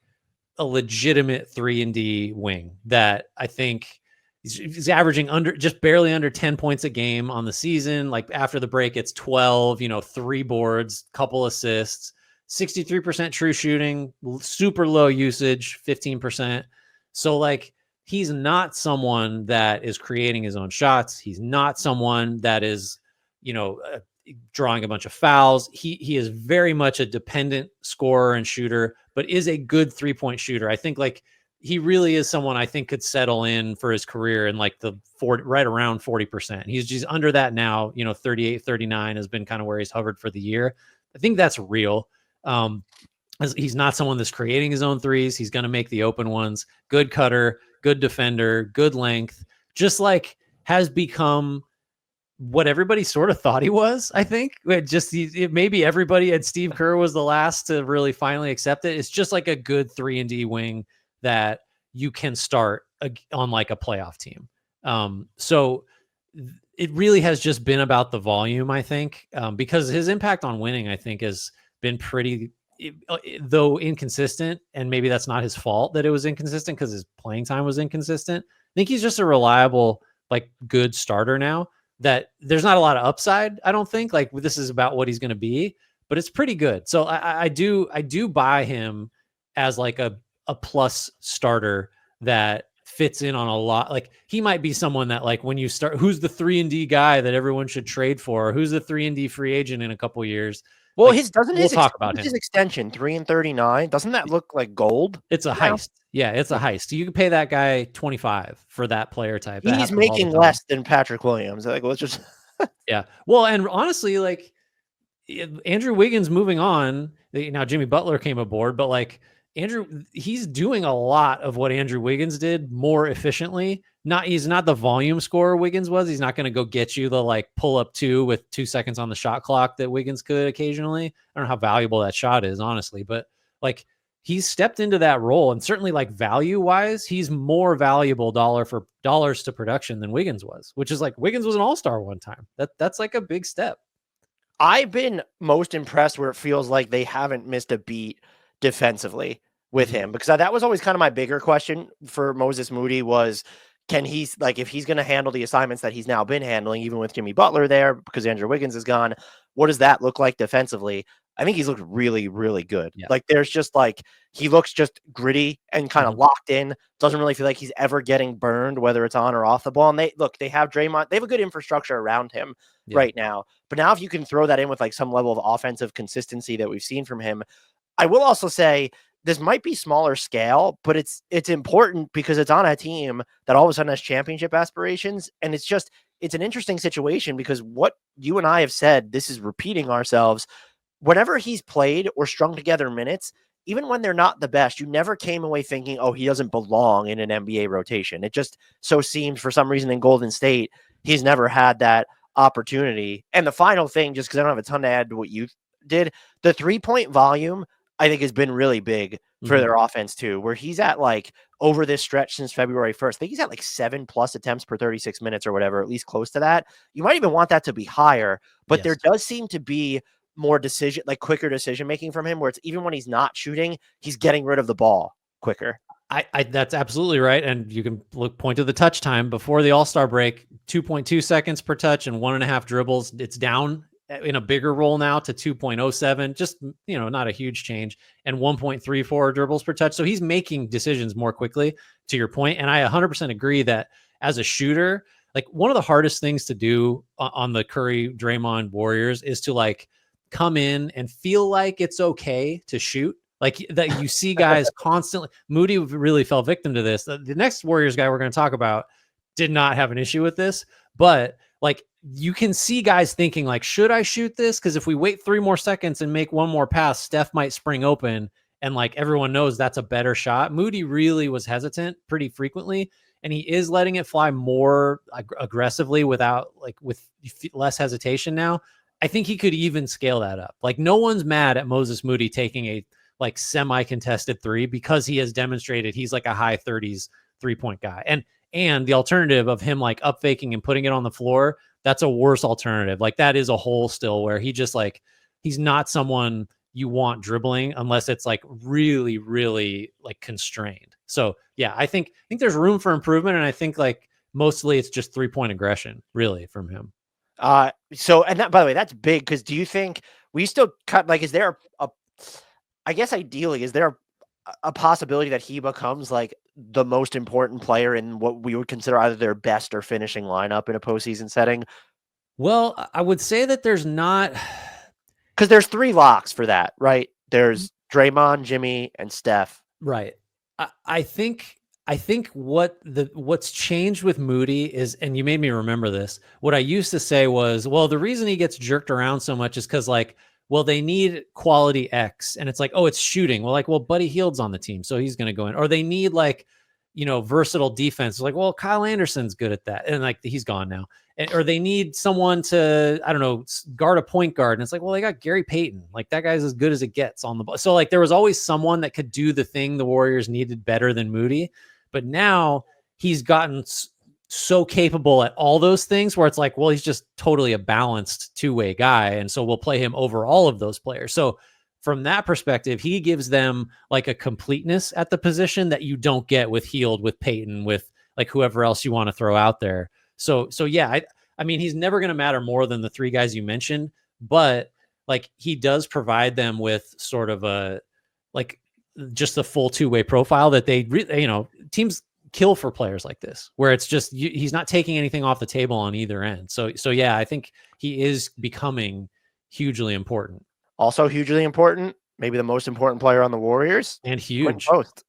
a legitimate 3-and-D wing that I think he's averaging just barely under 10 points a game on the season. Like after the break, it's 12, 3 boards, couple assists, 63% true shooting, super low usage, 15%. So like, he's not someone that is creating his own shots. He's not someone that is, drawing a bunch of fouls. He is very much a dependent scorer and shooter, but is a good 3-point shooter. I think like he really is someone I think could settle in for his career in like the 40, right around 40%. He's just under that now, 38, 39 has been kind of where he's hovered for the year. I think that's real. He's not someone that's creating his own threes. He's going to make the open ones. Good cutter, good defender, good length, just like has become what everybody sort of thought he was. I think maybe everybody and Steve Kerr was the last to really finally accept it. It's just like a good 3-and-D wing that you can start on like a playoff team. So it really has just been about the volume, I think, because his impact on winning, I think, has been pretty, though inconsistent, and maybe that's not his fault that it was inconsistent because his playing time was inconsistent. I think he's just a reliable, like, good starter now that there's not a lot of upside. I don't think like this is about what he's going to be, but it's pretty good. So I do buy him as like a plus starter that fits in on a lot. Like he might be someone that like when you start, who's the 3-and-D guy that everyone should trade for? Who's the 3-and-D free agent in a couple years? Well, Like, we'll talk about his him. extension 3 and 39. Doesn't that look like gold? It's a heist. Yeah, it's a heist. You can pay that guy 25 for that player type. That He's happens all the making time. less than Patrick Williams. Like, let's just Yeah. Well, and honestly, like Andrew Wiggins moving on. Now Jimmy Butler came aboard, but like Andrew, he's doing a lot of what Andrew Wiggins did more efficiently. He's not the volume scorer Wiggins was. He's not going to go get you the like pull up 2 with 2 seconds on the shot clock that Wiggins could occasionally. I don't know how valuable that shot is, honestly, but like he's stepped into that role, and certainly like value wise, he's more valuable dollars to production than Wiggins was, which is like Wiggins was an all-star one time. That's like a big step. I've been most impressed where it feels like they haven't missed a beat defensively with him, because that was always kind of my bigger question for Moses Moody was, can he, like, if he's going to handle the assignments that he's now been handling, even with Jimmy Butler there, because Andrew Wiggins is gone, what does that look like defensively? I think he's looked really, really good. Yeah. Like there's just like, he looks just gritty and kind of locked in. Doesn't really feel like he's ever getting burned, whether it's on or off the ball. And they have Draymond, they have a good infrastructure around him right now. But now if you can throw that in with like some level of offensive consistency that we've seen from him, I will also say this might be smaller scale, but it's important because it's on a team that all of a sudden has championship aspirations. And it's an interesting situation because what you and I have said, this is repeating ourselves. Whenever he's played or strung together minutes, even when they're not the best, you never came away thinking, oh, he doesn't belong in an NBA rotation. It just so seems for some reason in Golden State, he's never had that opportunity. And the final thing, just because I don't have a ton to add to what you did, the 3-point volume, I think, has been really big for their offense too, where he's at like over this stretch since February 1st. I think he's at like 7+ attempts per 36 minutes or whatever, at least close to that. You might even want that to be higher, but there does seem to be more quicker decision making from him, where it's even when he's not shooting, he's getting rid of the ball quicker. I that's absolutely right. And you can point to the touch time before the All-Star break, 2.2 seconds per touch and 1.5 dribbles. It's down in a bigger role now to 2.07, just, not a huge change, and 1.34 dribbles per touch. So he's making decisions more quickly, to your point. And I 100% agree that as a shooter, like one of the hardest things to do on the Curry Draymond Warriors is to like come in and feel like it's okay to shoot. Like that, you see guys constantly. Moody really fell victim to this. The next Warriors guy we're going to talk about did not have an issue with this, but like you can see guys thinking like, should I shoot this? Because if we wait 3 more seconds and make one more pass, Steph might spring open, and like everyone knows that's a better shot. Moody really was hesitant pretty frequently, and he is letting it fly more aggressively with less hesitation now. I think he could even scale that up. Like no one's mad at Moses Moody taking a like semi-contested 3 because he has demonstrated he's like a high 30s 3-point guy. And the alternative of him like up faking and putting it on the floor, that's a worse alternative. Like that is a hole still where he just like, he's not someone you want dribbling unless it's like really, really like constrained. So yeah, I think there's room for improvement. And I think like mostly it's just 3-point aggression really from him. So, and that, by the way, that's big. Cause do you think we still cut, like, is there I guess ideally, is there a possibility that he becomes like the most important player in what we would consider either their best or finishing lineup in a postseason setting? Well, I would say that there's not, because there's 3 locks for that, right? There's Draymond, Jimmy, and Steph. Right. I think what's changed with Moody is, and you made me remember this, what I used to say was, well, the reason he gets jerked around so much is because like, well, they need quality X, and it's like, oh, it's shooting. Well, Buddy Hield's on the team, so he's going to go in. Or they need like, versatile defense. It's like, well, Kyle Anderson's good at that, and like he's gone now. Or they need someone to, I don't know, guard a point guard, and it's like, well, they got Gary Payton. Like that guy's as good as it gets on the ball. So like there was always someone that could do the thing the Warriors needed better than Moody, but now he's gotten so capable at all those things where it's like, well, he's just totally a balanced two-way guy. And so we'll play him over all of those players. So from that perspective, he gives them like a completeness at the position that you don't get with Hield, with Peyton, with like whoever else you want to throw out there. So yeah, I mean, he's never going to matter more than the three guys you mentioned, but like he does provide them with sort of a, like just a full two-way profile that they, teams kill for players like this, where it's just he's not taking anything off the table on either end. So yeah, I think he is becoming hugely important. Also hugely important, maybe the most important player on the Warriors, and Quinten huge. Post.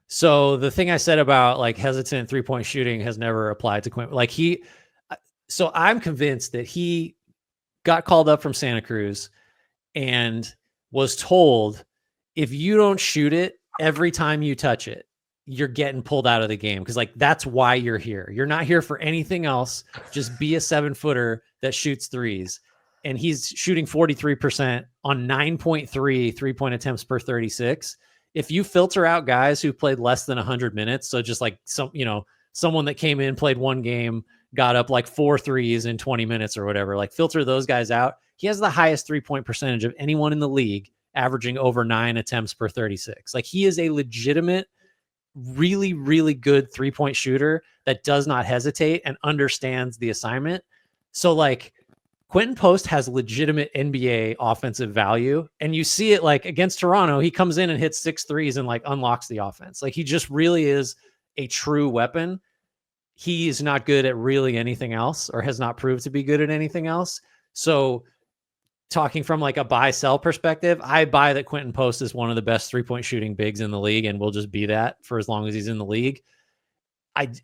So the thing I said about like hesitant 3-point shooting has never applied to Quentin. Like so I'm convinced that he got called up from Santa Cruz and was told, if you don't shoot it every time you touch it, you're getting pulled out of the game. Cause like, that's why you're here. You're not here for anything else. Just be a 7-footer that shoots threes. And he's shooting 43% on 9.3 3-point attempts per 36. If you filter out guys who played less than 100 minutes, so just like someone that came in, played one game, got up like 4 threes in 20 minutes or whatever, like filter those guys out, he has the highest 3-point percentage of anyone in the league, averaging over 9 attempts per 36. Like he is a legitimate, really, really good 3-point shooter that does not hesitate and understands the assignment. So like Quinten Post has legitimate NBA offensive value. And you see it like against Toronto, he comes in and hits 6 threes and like unlocks the offense. Like he just really is a true weapon. He is not good at really anything else, or has not proved to be good at anything else. So talking from like a buy sell perspective, I buy that Quinten Post is one of the best 3-point shooting bigs in the league and will just be that for as long as he's in the league.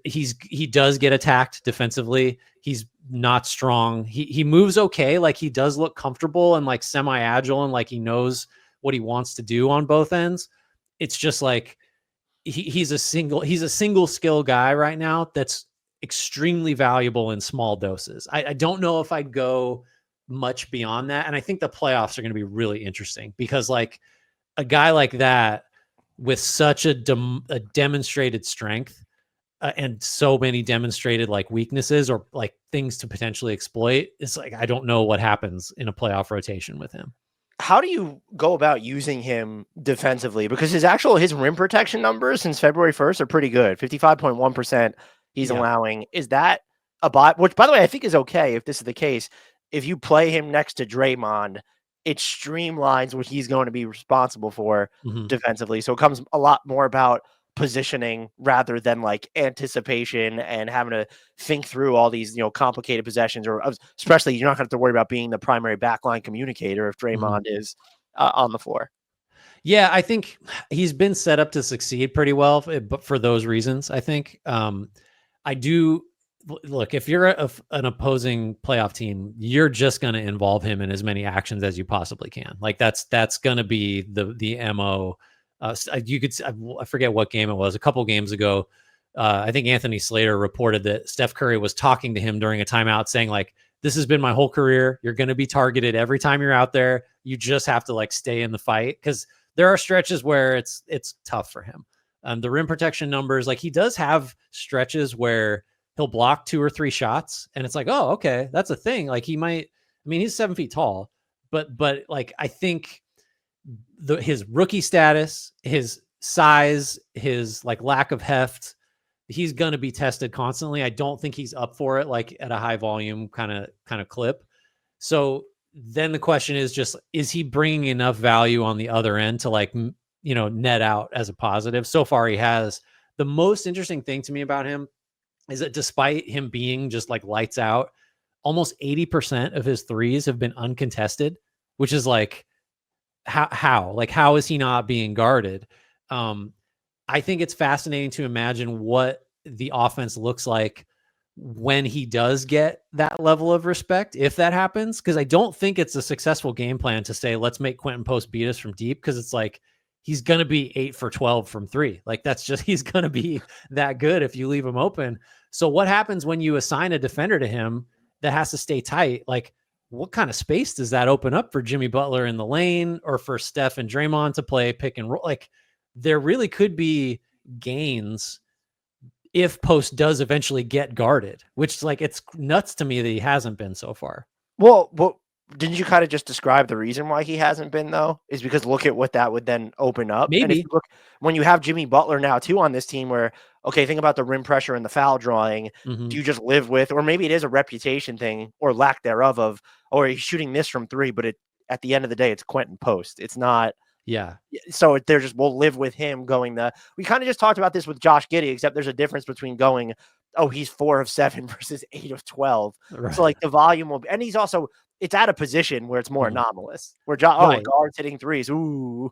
He does get attacked defensively. He's not strong. He moves okay. Like he does look comfortable and like semi-agile, and like he knows what he wants to do on both ends. It's just like he's a single skill guy right now that's extremely valuable in small doses. I don't know if I'd go much beyond that. And I think the playoffs are going to be really interesting, because like a guy like that with such a demonstrated strength and so many demonstrated like weaknesses or like things to potentially exploit, it's like, I don't know what happens in a playoff rotation with him. How do you go about using him defensively? Because his rim protection numbers since February 1st are pretty good. 55.1% he's allowing. Is that a bot? Which, by the way, I think is okay if this is the case. If you play him next to Draymond, it streamlines what he's going to be responsible for defensively. So it comes a lot more about positioning rather than like anticipation and having to think through all these, complicated possessions, or especially you're not going to have to worry about being the primary backline communicator if Draymond is on the floor. Yeah, I think he's been set up to succeed pretty well, but for those reasons, I think I do look, if you're an opposing playoff team, you're just going to involve him in as many actions as you possibly can. Like that's going to be the MO. You could, I forget what game it was, a couple games ago. I think Anthony Slater reported that Steph Curry was talking to him during a timeout saying like, this has been my whole career. You're going to be targeted every time you're out there. You just have to like stay in the fight. Cause there are stretches where it's tough for him. The rim protection numbers, like he does have stretches where he'll block 2 or 3 shots and it's like, oh, okay, that's a thing. Like he might, I mean, he's 7 feet tall, but like, I think his rookie status, his size, his like lack of heft, he's going to be tested constantly. I don't think he's up for it, like at a high volume kind of clip. So then the question is just, is he bringing enough value on the other end to like, net out as a positive? So far he has. The most interesting thing to me about him is that despite him being just like lights out, almost 80% of his threes have been uncontested, which is like, how is he not being guarded? I think it's fascinating to imagine what the offense looks like when he does get that level of respect, if that happens, because I don't think it's a successful game plan to say, let's make Quinten Post beat us from deep, because it's like, he's going to be 8 for 12 from 3. Like that's just, he's going to be that good if you leave him open. So what happens when you assign a defender to him that has to stay tight? Like, what kind of space does that open up for Jimmy Butler in the lane, or for Steph and Draymond to play pick and roll? Like there really could be gains if Post does eventually get guarded, which like it's nuts to me that he hasn't been so far. Well, didn't you kind of just describe the reason why he hasn't been though? Is because look at what that would then open up. And if you Maybe. look when you have Jimmy Butler now too on this team, where okay, think about the rim pressure and the foul drawing. Mm-hmm. Do you just live with, or maybe it is a reputation thing or lack thereof of, or he's shooting this from three, but at the end of the day, it's Quinten Post. It's not. Yeah. So they're just, we'll live with him going we kind of just talked about this with Josh Giddey, except there's a difference between going, oh, he's 4 of 7 versus 8 of 12. Right. So like the volume will be, and he's also, it's at a position where it's more anomalous, where Right. guards hitting threes. Ooh.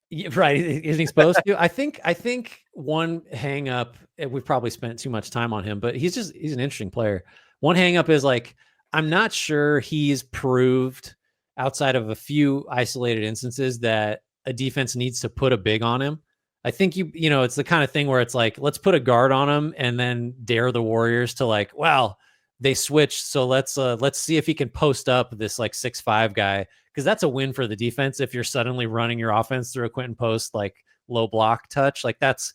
Yeah, right. Isn't he supposed to? I think one hang up, we've probably spent too much time on him, but he's an interesting player. One hang up is like, I'm not sure he's proved outside of a few isolated instances that a defense needs to put a big on him. I think it's the kind of thing where it's like, let's put a guard on him and then dare the Warriors to like, well, they switched. So let's see if he can post up this like 6'5" guy. Cause that's a win for the defense. If you're suddenly running your offense through a Quinten Post, like low block touch, like that's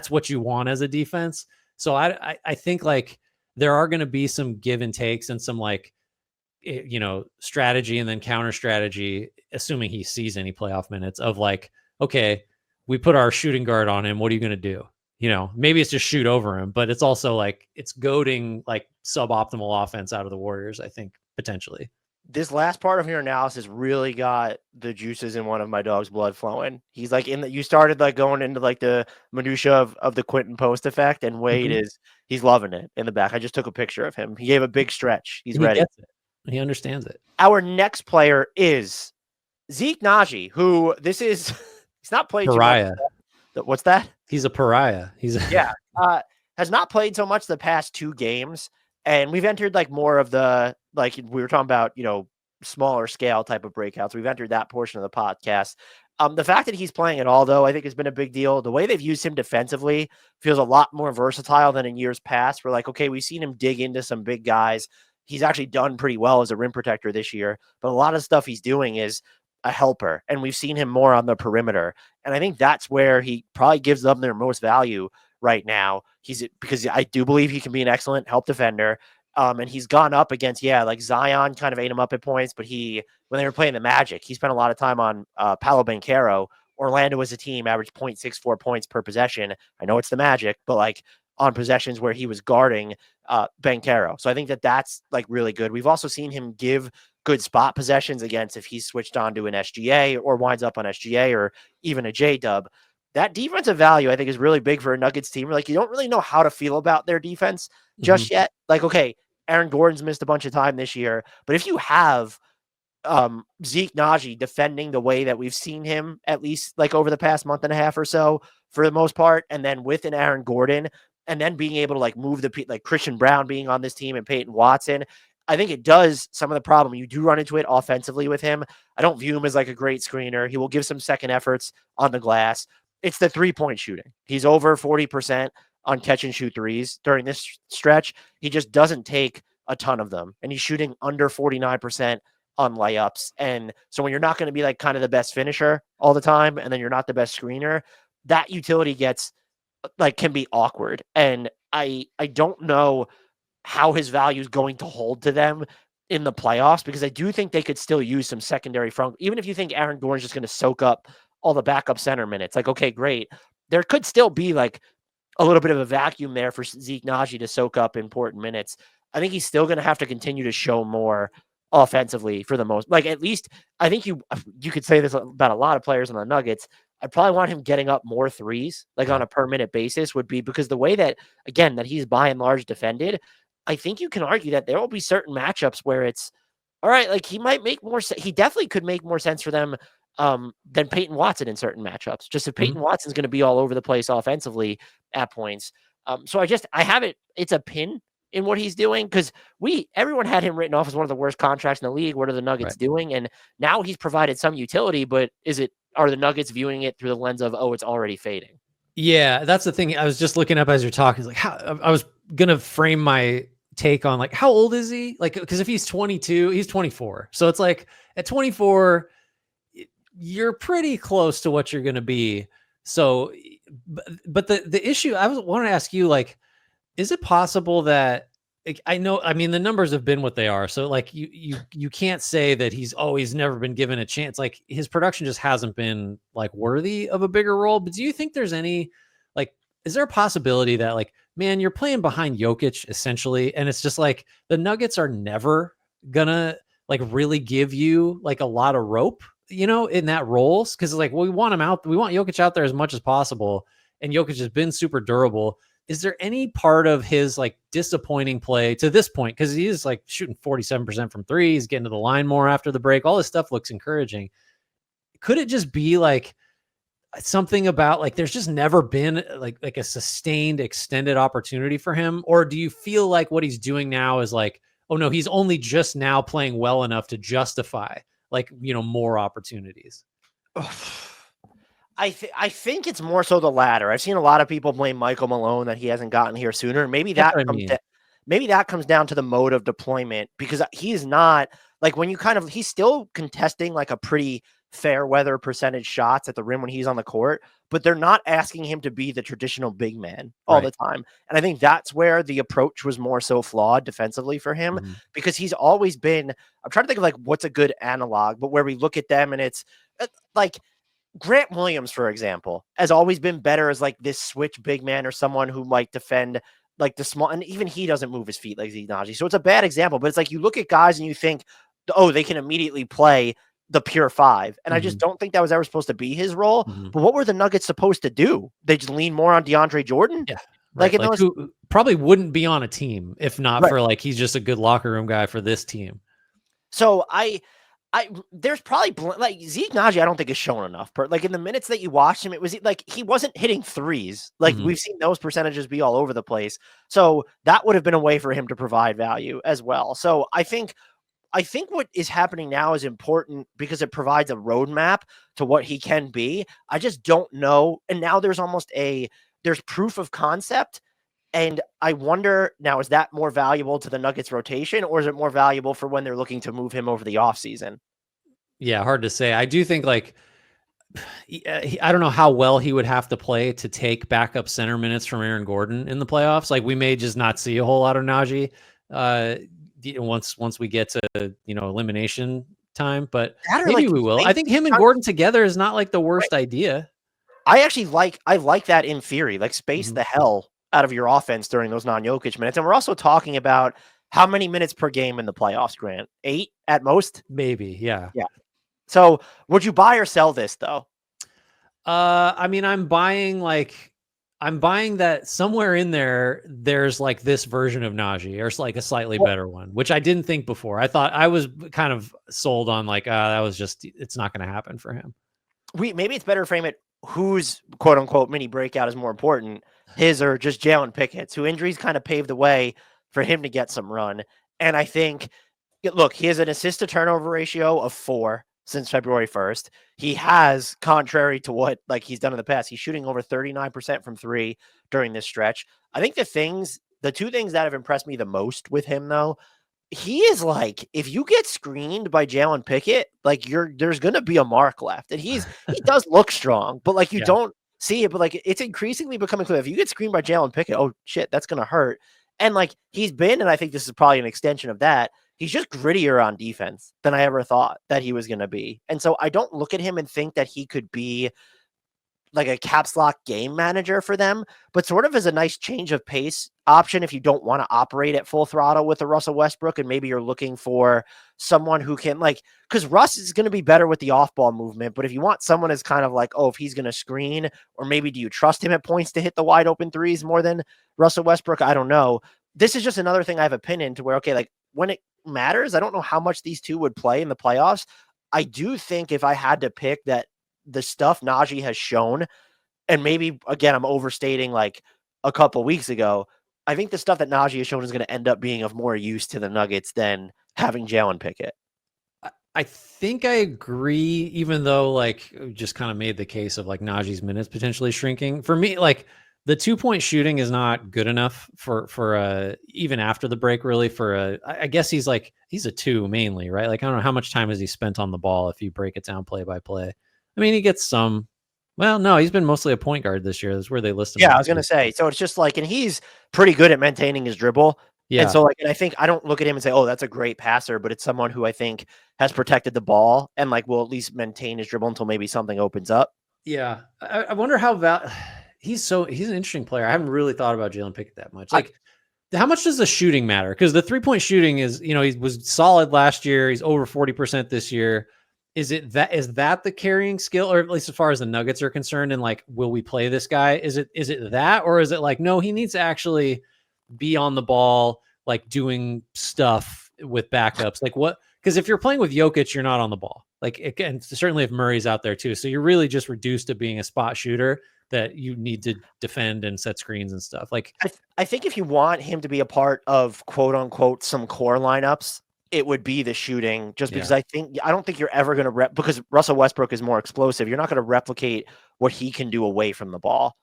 what you want as a defense. So I think like there are going to be some give and takes and some like, strategy and then counter strategy, assuming he sees any playoff minutes of like, okay, we put our shooting guard on him. What are you going to do? Maybe it's just shoot over him, but it's also like it's goading like suboptimal offense out of the Warriors, I think, potentially. This last part of your analysis really got the juices in one of my dog's blood flowing. He's like you started like going into like the minutia of the Quinten Post effect, and Wade he's loving it in the back. I just took a picture of him. He gave a big stretch. He's ready. Gets it. He understands it. Our next player is Zeke Nnaji, who he's not played pariah. Too much. What's that? He's a pariah. Has not played so much the past 2 games. And we've entered like more of the, like we were talking about, smaller scale type of breakouts. We've entered that portion of the podcast. The fact that he's playing at all, though, I think has been a big deal. The way they've used him defensively feels a lot more versatile than in years past. We're like, okay, we've seen him dig into some big guys. He's actually done pretty well as a rim protector this year, but a lot of stuff he's doing is a helper, and we've seen him more on the perimeter. And I think that's where he probably gives them their most value right now. Because I do believe he can be an excellent help defender. And he's gone up against, like Zion kind of ate him up at points, but when they were playing the Magic, he spent a lot of time on Paolo Banchero. Orlando as a team averaged 0.64 points per possession. I know it's the Magic, but like on possessions where he was guarding Banchero. So I think that's like really good. We've also seen him give good spot possessions against if he's switched on to an SGA or winds up on SGA or even a J-dub. That defensive value, I think, is really big for a Nuggets team. Like, you don't really know how to feel about their defense just yet. Like, okay, Aaron Gordon's missed a bunch of time this year, but if you have Zeke Nnaji defending the way that we've seen him, at least like over the past month and a half or so, for the most part, and then with an Aaron Gordon, and then being able to like move like Christian Brown being on this team and Peyton Watson, I think it does some of the problem. You do run into it offensively with him. I don't view him as like a great screener. He will give some second efforts on the glass. It's the 3-point shooting. He's over 40% on catch and shoot threes during this stretch. He just doesn't take a ton of them, and he's shooting under 49% on layups. And so when you're not going to be like kind of the best finisher all the time, and then you're not the best screener, that utility can be awkward. And I don't know how his value is going to hold to them in the playoffs, because I do think they could still use some secondary front. Even if you think Aaron Gordon's just going to soak up all the backup center minutes, like, okay, great. There could still be like a little bit of a vacuum there for Zeke Nnaji to soak up important minutes. I think he's still going to have to continue to show more offensively for the most, like, at least I think you could say this about a lot of players on the Nuggets. I probably want him getting up more threes, like on a per minute basis, would be because the way that, again, that he's by and large defended, I think you can argue that there will be certain matchups where it's all right. Like, he might make more he definitely could make more sense for them than Peyton Watson in certain matchups. Just if Peyton Watson's going to be all over the place offensively at points. So I have it. It's a pin in what he's doing, because everyone had him written off as one of the worst contracts in the league. What are the Nuggets doing? And now he's provided some utility, but are the Nuggets viewing it through the lens of, oh, it's already fading? Yeah, that's the thing. I was just looking up as you're talking. Like, how I was gonna frame my take on like, how old is he? Like, because if he's 22, he's 24. So it's like at 24, you're pretty close to what you're gonna be. So, but the issue I want to ask you, like, Is it possible that I know, I mean, the numbers have been what they are. So like you can't say that he's never been given a chance. Like his production just hasn't been like worthy of a bigger role. But do you think there's any like, is there a possibility that like, man, you're playing behind Jokic essentially, and it's just like the Nuggets are never gonna like really give you like a lot of rope, in that roles? Cause like we want him out, we want Jokic out there as much as possible. And Jokic has been super durable. Is there any part of his like disappointing play to this point? Because he is like shooting 47% from three. He's getting to the line more after the break. All this stuff looks encouraging. Could it just be like something about like there's just never been like a sustained extended opportunity for him? Or do you feel like what he's doing now is like, oh no, he's only just now playing well enough to justify like, more opportunities? I think it's more so the latter. I've seen a lot of people blame Michael Malone that he hasn't gotten here sooner. Maybe That's that what I comes mean. maybe that comes down to the mode of deployment, because he's not like when you he's still contesting like a pretty fair weather percentage shots at the rim when he's on the court, but they're not asking him to be the traditional big man all Right. the time. And I think that's where the approach was more so flawed defensively for him, Mhm. because he's always been, I'm trying to think of like what's a good analog, but where we look at them and it's like Grant Williams, for example, has always been better as like this switch big man or someone who might defend like the small, and even he doesn't move his feet like Zeke Nnaji. So it's a bad example, but it's like you look at guys and you think, oh, they can immediately play the pure five. And I just Mhm. don't think that was ever supposed to be his role. Mhm. But what were the Nuggets supposed to do? They just lean more on DeAndre Jordan? Yeah. Like Right. in Like those, who probably wouldn't be on a team if not right. for like he's just a good locker room guy for this team. So there's probably like Zeke Nnaji, I don't think is shown enough. Like in the minutes that you watched him, it was like he wasn't hitting threes. Like Mhm. we've seen those percentages be all over the place. So that would have been a way for him to provide value as well. So I think what is happening now is important because it provides a roadmap to what he can be. I just don't know. And now there's proof of concept. And I wonder now, is that more valuable to the Nuggets rotation, or is it more valuable for when they're looking to move him over the offseason? Yeah, hard to say. I do think like I don't know how well he would have to play to take backup center minutes from Aaron Gordon in the playoffs. Like we may just not see a whole lot of Najee uh, once we get to elimination time, but That or maybe like we will. I maybe think him and Gordon together is not like the worst idea. I like that in theory, like space Mhm. the hell out of your offense during those non-Jokic minutes. And we're also talking about how many minutes per game in the playoffs, Grant? 8 at most? Maybe, yeah. Yeah. So would you buy or sell this though? I mean, I'm buying that somewhere in there, there's like this version of Najee, or it's like a slightly Well, better one, which I didn't think before. I thought I was kind of sold on like, that was just, it's not going to happen for him. maybe it's better to frame it whose quote unquote mini breakout is more important, his or just Jalen Pickett's, who injuries kind of paved the way for him to get some run. And I think, look, he has an assist to turnover ratio of 4 since February 1st. He has, contrary to what like he's done in the past, he's shooting over 39% from 3 during this stretch. I think the two things that have impressed me the most with him though, he is like, if you get screened by Jalen Pickett, like there's gonna be a mark left. And he does look strong, but like you Yeah. don't see it, but like it's increasingly becoming clear. If you get screened by Jalen Pickett, oh shit, that's gonna hurt. And like he's been, and I think this is probably an extension of that. He's just grittier on defense than I ever thought that he was gonna be. And so I don't look at him and think that he could be like a caps lock game manager for them, but sort of as a nice change of pace option if you don't want to operate at full throttle with the Russell Westbrook, and maybe you're looking for someone who can like, because Russ is going to be better with the off ball movement, but if you want someone as kind of like, oh, if he's going to screen, or maybe do you trust him at points to hit the wide open threes more than Russell Westbrook? I don't know. This is just another thing I have a pin into where, okay, like when it matters, I don't know how much these two would play in the playoffs. I do think if I had to pick that the stuff Najee has shown, and maybe again, I'm overstating like a couple weeks ago, I think the stuff that Najee has shown is going to end up being of more use to the Nuggets than having Jalen Pickett. I think I agree, even though like just kind of made the case of like Najee's minutes potentially shrinking. For me, like the 2-point shooting is not good enough for even after the break, really. I guess he's a 2 mainly, right? Like I don't know how much time has he spent on the ball if you break it down play by play. I mean, he gets some Well, no, he's been mostly a point guard this year. That's where they list him. Yeah, I was gonna say. So it's just like, and he's pretty good at maintaining his dribble. And Yeah. so, like, and I think I don't look at him and say, "Oh, that's a great passer," but it's someone who I think has protected the ball and like will at least maintain his dribble until maybe something opens up. Yeah. I wonder how he's an interesting player. I haven't really thought about Jalen Pickett that much. Like, how much does the shooting matter? Because the 3-point shooting is, he was solid last year. He's over 40% this year. Is that the carrying skill, or at least as far as the Nuggets are concerned? And like, will we play this guy? Is it that, or is it like, no, he needs to actually be on the ball, like doing stuff with backups? Like what? Because if you're playing with Jokic, you're not on the ball. Like, again, certainly if Murray's out there too, so you're really just reduced to being a spot shooter that you need to defend and set screens and stuff. Like, I think if you want him to be a part of quote unquote some core lineups, it would be the shooting, just because I don't think you're ever going to because Russell Westbrook is more explosive. You're not going to replicate what he can do away from the ball.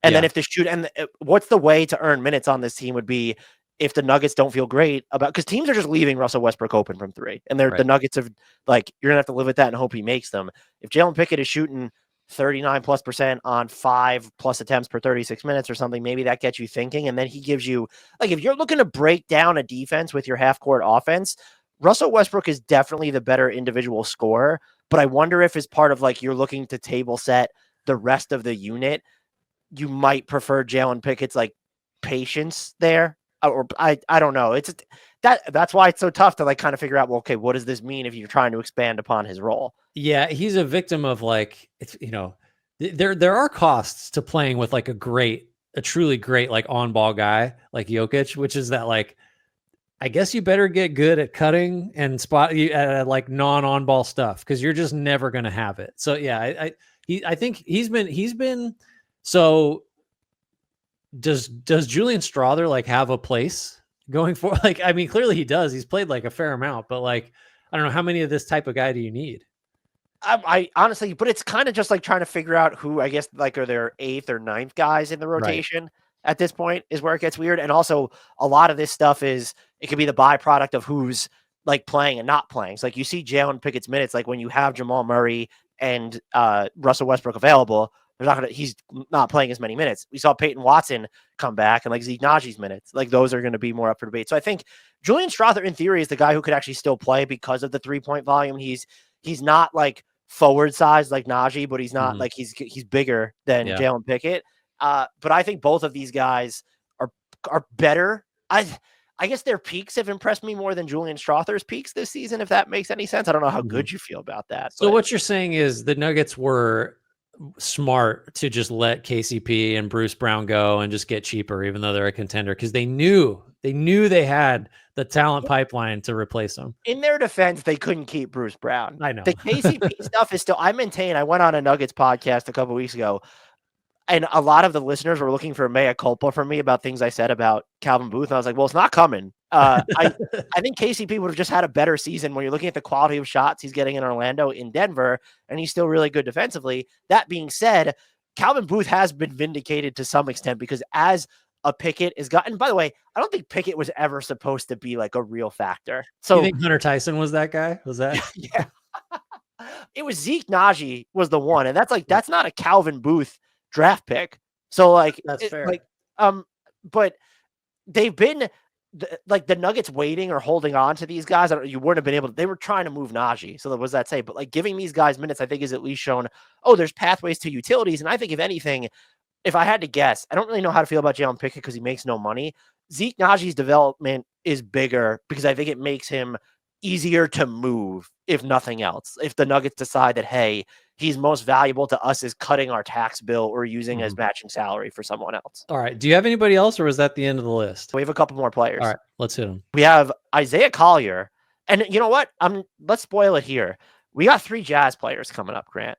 And then if the what's the way to earn minutes on this team would be if the Nuggets don't feel great about, because teams are just leaving Russell Westbrook open from three, and the Nuggets have like, you're gonna have to live with that and hope he makes them. If Jalen Pickett is shooting 39+% on 5+ attempts per 36 minutes or something, maybe that gets you thinking. And then he gives you, like, if you're looking to break down a defense with your half court offense, Russell Westbrook is definitely the better individual scorer. But I wonder if as part of like, you're looking to table set the rest of the unit, you might prefer Jalen Pickett's like patience there. Or I don't know. It's that's why it's so tough to like kind of figure out, well, okay, what does this mean if you're trying to expand upon his role? Yeah, he's a victim of like, it's, there are costs to playing with like a truly great like on ball guy like Jokic, which is that like, I guess you better get good at cutting and spot like non on ball stuff, because you're just never going to have it. So yeah, I think he's been so. Does Julian Strawther like have a place going for, like, I mean, clearly he does. He's played like a fair amount, but like, I don't know, how many of this type of guy do you need? I honestly, but it's kind of just like trying to figure out who, I guess, like, are there 8th or 9th guys in the rotation at this point is where it gets weird. And also a lot of this stuff is, it could be the byproduct of who's like playing and not playing. So like you see Jalen Pickett's minutes, like when you have Jamal Murray and Russell Westbrook available, he's not playing as many minutes. We saw Peyton Watson come back, and like Zeke Nnaji's minutes, like those are going to be more up for debate. So I think Julian Strawther in theory is the guy who could actually still play because of the 3-point volume. He's not like forward size like Nnaji, but he's not like he's bigger than Jalen Pickett. But I think both of these guys are better. I guess their peaks have impressed me more than Julian Strawther's peaks this season, if that makes any sense. I don't know how good you feel about that. So what you're saying is the Nuggets were smart to just let KCP and Bruce Brown go and just get cheaper, even though they're a contender, because they knew they had the talent pipeline to replace them. In their defense, they couldn't keep Bruce Brown. I know the KCP stuff is still, I maintain, I went on a Nuggets podcast a couple weeks ago, and a lot of the listeners were looking for mea culpa from me about things I said about Calvin Booth. And I was like, well, it's not coming. I think KCP would have just had a better season when you're looking at the quality of shots he's getting in Orlando, in Denver, and he's still really good defensively. That being said, Calvin Booth has been vindicated to some extent, because as a Pickett is gotten, by the way, I don't think Pickett was ever supposed to be like a real factor. So you think Hunter Tyson was that guy? Was that? Yeah. It was Zeke Nnaji was the one. And that's not a Calvin Booth draft pick. So like, that's fair. Like, but they've been the Nuggets waiting or holding on to these guys. You wouldn't have been able to, they were trying to move Nnaji. So what does that say? But like giving these guys minutes, I think is at least shown, there's pathways to utilities. And I think if anything, if I had to guess, I don't really know how to feel about Jalen Pickett because he makes no money. Zeke Nnaji's development is bigger because I think it makes him easier to move, if nothing else. If the Nuggets decide that, hey, he's most valuable to us is cutting our tax bill or using as matching salary for someone else. All right. Do you have anybody else, or was that the end of the list? We have a couple more players. All right, let's hit them. We have Isaiah Collier. And you know what? Let's spoil it here. We got 3 Jazz players coming up, Grant.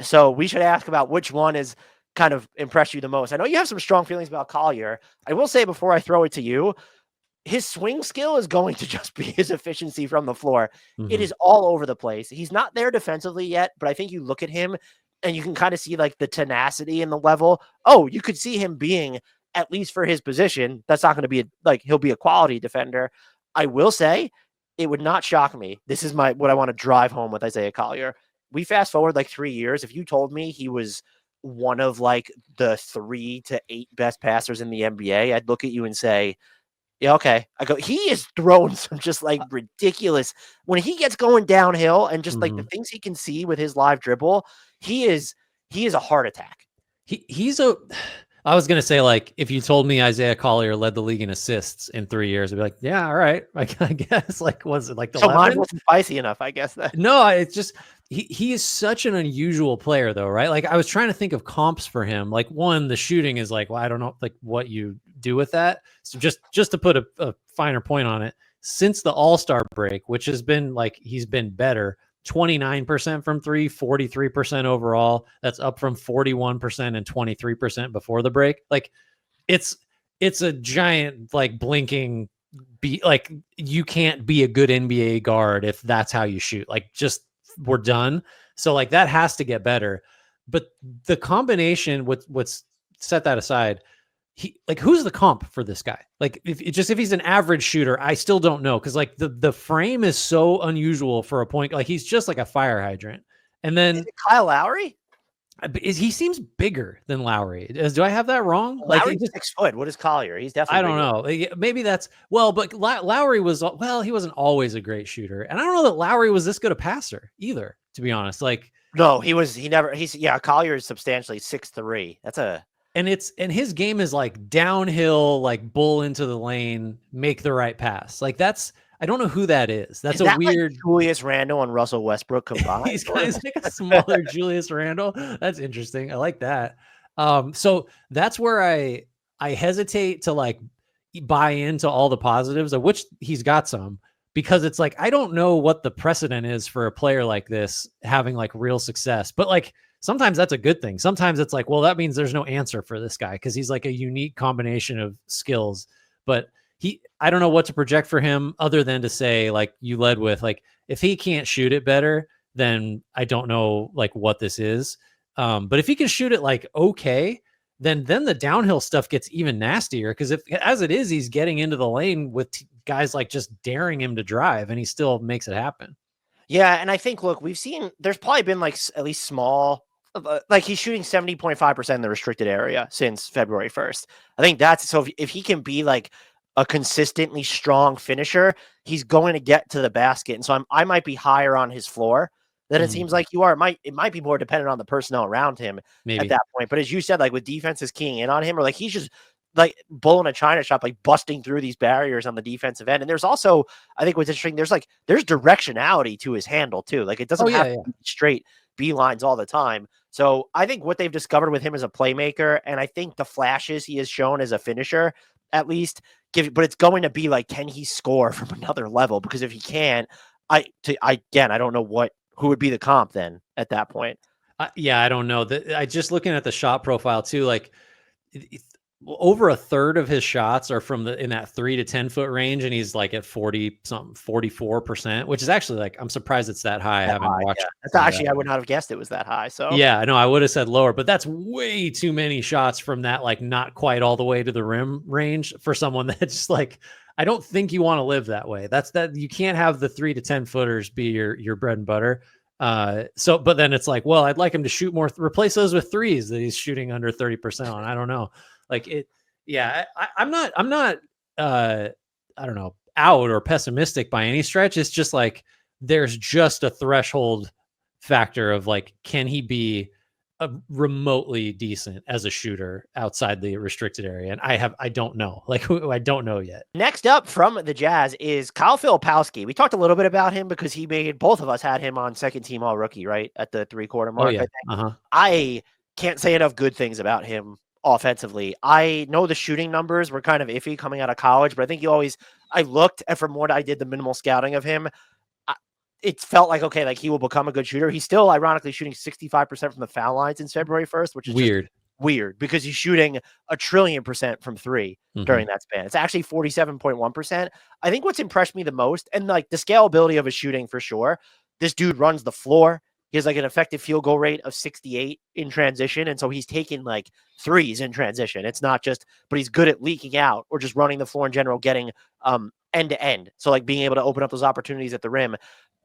So we should ask about which one is kind of impressed you the most. I know you have some strong feelings about Collier. I will say before I throw it to you, his swing skill is going to just be his efficiency from the floor. It is all over the place. He's not there defensively yet, but I think you look at him and you can kind of see like the tenacity and the level. You could see him being, at least for his position, that's not going to be he'll be a quality defender. I will say it would not shock me. This is what I want to drive home with Isaiah Collier. we fast forward like 3 years. If you told me he was one of like the 3 to 8 best passers in the NBA, I'd look at you and say, yeah, okay. I go, he is throwing some just like ridiculous when he gets going downhill and just like the things he can see with his live dribble, he is a heart attack. I was going to say, like, if you told me Isaiah Collier led the league in assists in 3 years, I'd be like, yeah, all right. I guess, like, was it like the so mine wasn't spicy enough, I guess. No, it's just, he is such an unusual player though, right? Like I was trying to think of comps for him. Like one, the shooting is like, well, I don't know like what you do with that. So just to put a finer point on it, since the All-Star break, which has been like, he's been better, 29% from 3, 43% overall. That's up from 41% and 23% before the break. Like it's a giant, like blinking like you can't be a good NBA guard if that's how you shoot. Like just we're done. So like that has to get better. But the combination with what's set that aside, who's the comp for this guy? Like if he's an average shooter, I still don't know. Cause like the frame is so unusual for a point. Like he's just like a fire hydrant. And then is it Kyle Lowry? He seems bigger than Lowry. Do I have that wrong? Lowry's like 6 foot. What is Collier? He's definitely. I don't know. Maybe that's but Lowry was he wasn't always a great shooter, and I don't know that Lowry was this good a passer either. To be honest, like no, Collier is substantially 6'3". And his game is like downhill, like bull into the lane, make the right pass. Like I don't know who that is. That's a weird like Julius Randle and Russell Westbrook combined. He's like a smaller Julius Randle. That's interesting. I like that. So that's where I hesitate to like buy into all the positives, of which he's got some, because it's like I don't know what the precedent is for a player like this having like real success. But like sometimes that's a good thing. Sometimes it's like, well, that means there's no answer for this guy because he's like a unique combination of skills. But I don't know what to project for him other than to say, like you led with, like, if he can't shoot it better, then I don't know like what this is. But if he can shoot it like, okay, then the downhill stuff gets even nastier. Cause as it is, he's getting into the lane with guys like just daring him to drive and he still makes it happen. Yeah. And I think, look, we've seen, there's probably been like at least small, like he's shooting 70.5% in the restricted area since February 1st. I think that's, so if he can be like a consistently strong finisher, he's going to get to the basket. And so I might be higher on his floor than it seems like you are. It might be more dependent on the personnel around him at that point. But as you said, like with defenses keying in on him, or like he's just like bull in a china shop, like busting through these barriers on the defensive end. And there's also, I think what's interesting, there's directionality to his handle too. Like it doesn't have to be straight B lines all the time. So I think what they've discovered with him as a playmaker, and I think the flashes he has shown as a finisher, at least but it's going to be like, can he score from another level? Because if he can't, I don't know who would be the comp then at that point. I don't know. I just looking at the shot profile too, like over a third of his shots are from in that 3 to 10 foot range, and he's like at 44%, which is actually like, I'm surprised it's that high. I haven't watched. Yeah. That's actually, I would not have guessed it was that high. So yeah, no, I would have said lower, but that's way too many shots from that, like not quite all the way to the rim range for someone that's just like, I don't think you want to live that way. That you can't have the 3 to 10 footers be your bread and butter. But then it's like, well, I'd like him to shoot more, replace those with threes that he's shooting under 30% on. I don't know. Like it, yeah, I'm not, I don't know, out or pessimistic by any stretch. It's just like, there's just a threshold factor of like, can he be remotely decent as a shooter outside the restricted area? And I don't know. Like, I don't know yet. Next up from the Jazz is Kyle Filipowski. We talked a little bit about him because both of us had him on second team all rookie, right? At the 3/4 mark. Oh, yeah. I can't say enough good things about him offensively. I know the shooting numbers were kind of iffy coming out of college, but I think I looked, and from what I did the minimal scouting of him, it felt like, okay, like he will become a good shooter. He's still ironically shooting 65% from the foul line since February 1st, which is weird because he's shooting 1,000,000,000% from 3 during that span. It's actually 47.1%. I think what's impressed me the most, and like the scalability of his shooting for sure, this dude runs the floor. He has like an effective field goal rate of 68 in transition. And so he's taking like threes in transition. It's not just, but he's good at leaking out or just running the floor in general, getting end to end. So like being able to open up those opportunities at the rim.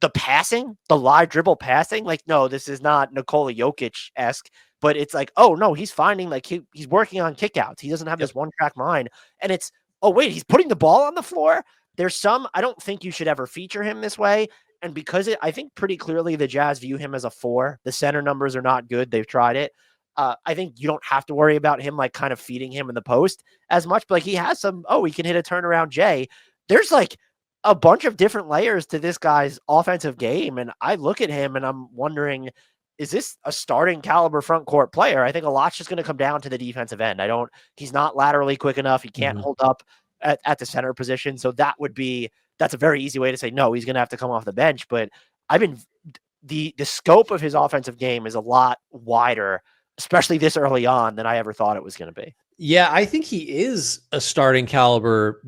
the passing, the live dribble passing, like, no, this is not Nikola Jokic-esque, but it's like, oh, no, he's finding, like, he's working on kickouts. He doesn't have this one-track mind. And it's, oh, wait, he's putting the ball on the floor? There's some, I don't think you should ever feature him this way. And because I think pretty clearly the Jazz view him as a 4. The center numbers are not good. They've tried it. I think you don't have to worry about him, like, kind of feeding him in the post as much. But, like, he has some, oh, he can hit a turnaround J. There's, like, a bunch of different layers to this guy's offensive game. And I look at him and I'm wondering, is this a starting caliber front court player? I think a lot's just going to come down to the defensive end. He's not laterally quick enough. He can't hold up at the center position. So that's a very easy way to say, no, he's going to have to come off the bench. But the scope of his offensive game is a lot wider, especially this early on, than I ever thought it was going to be. Yeah, I think he is a starting caliber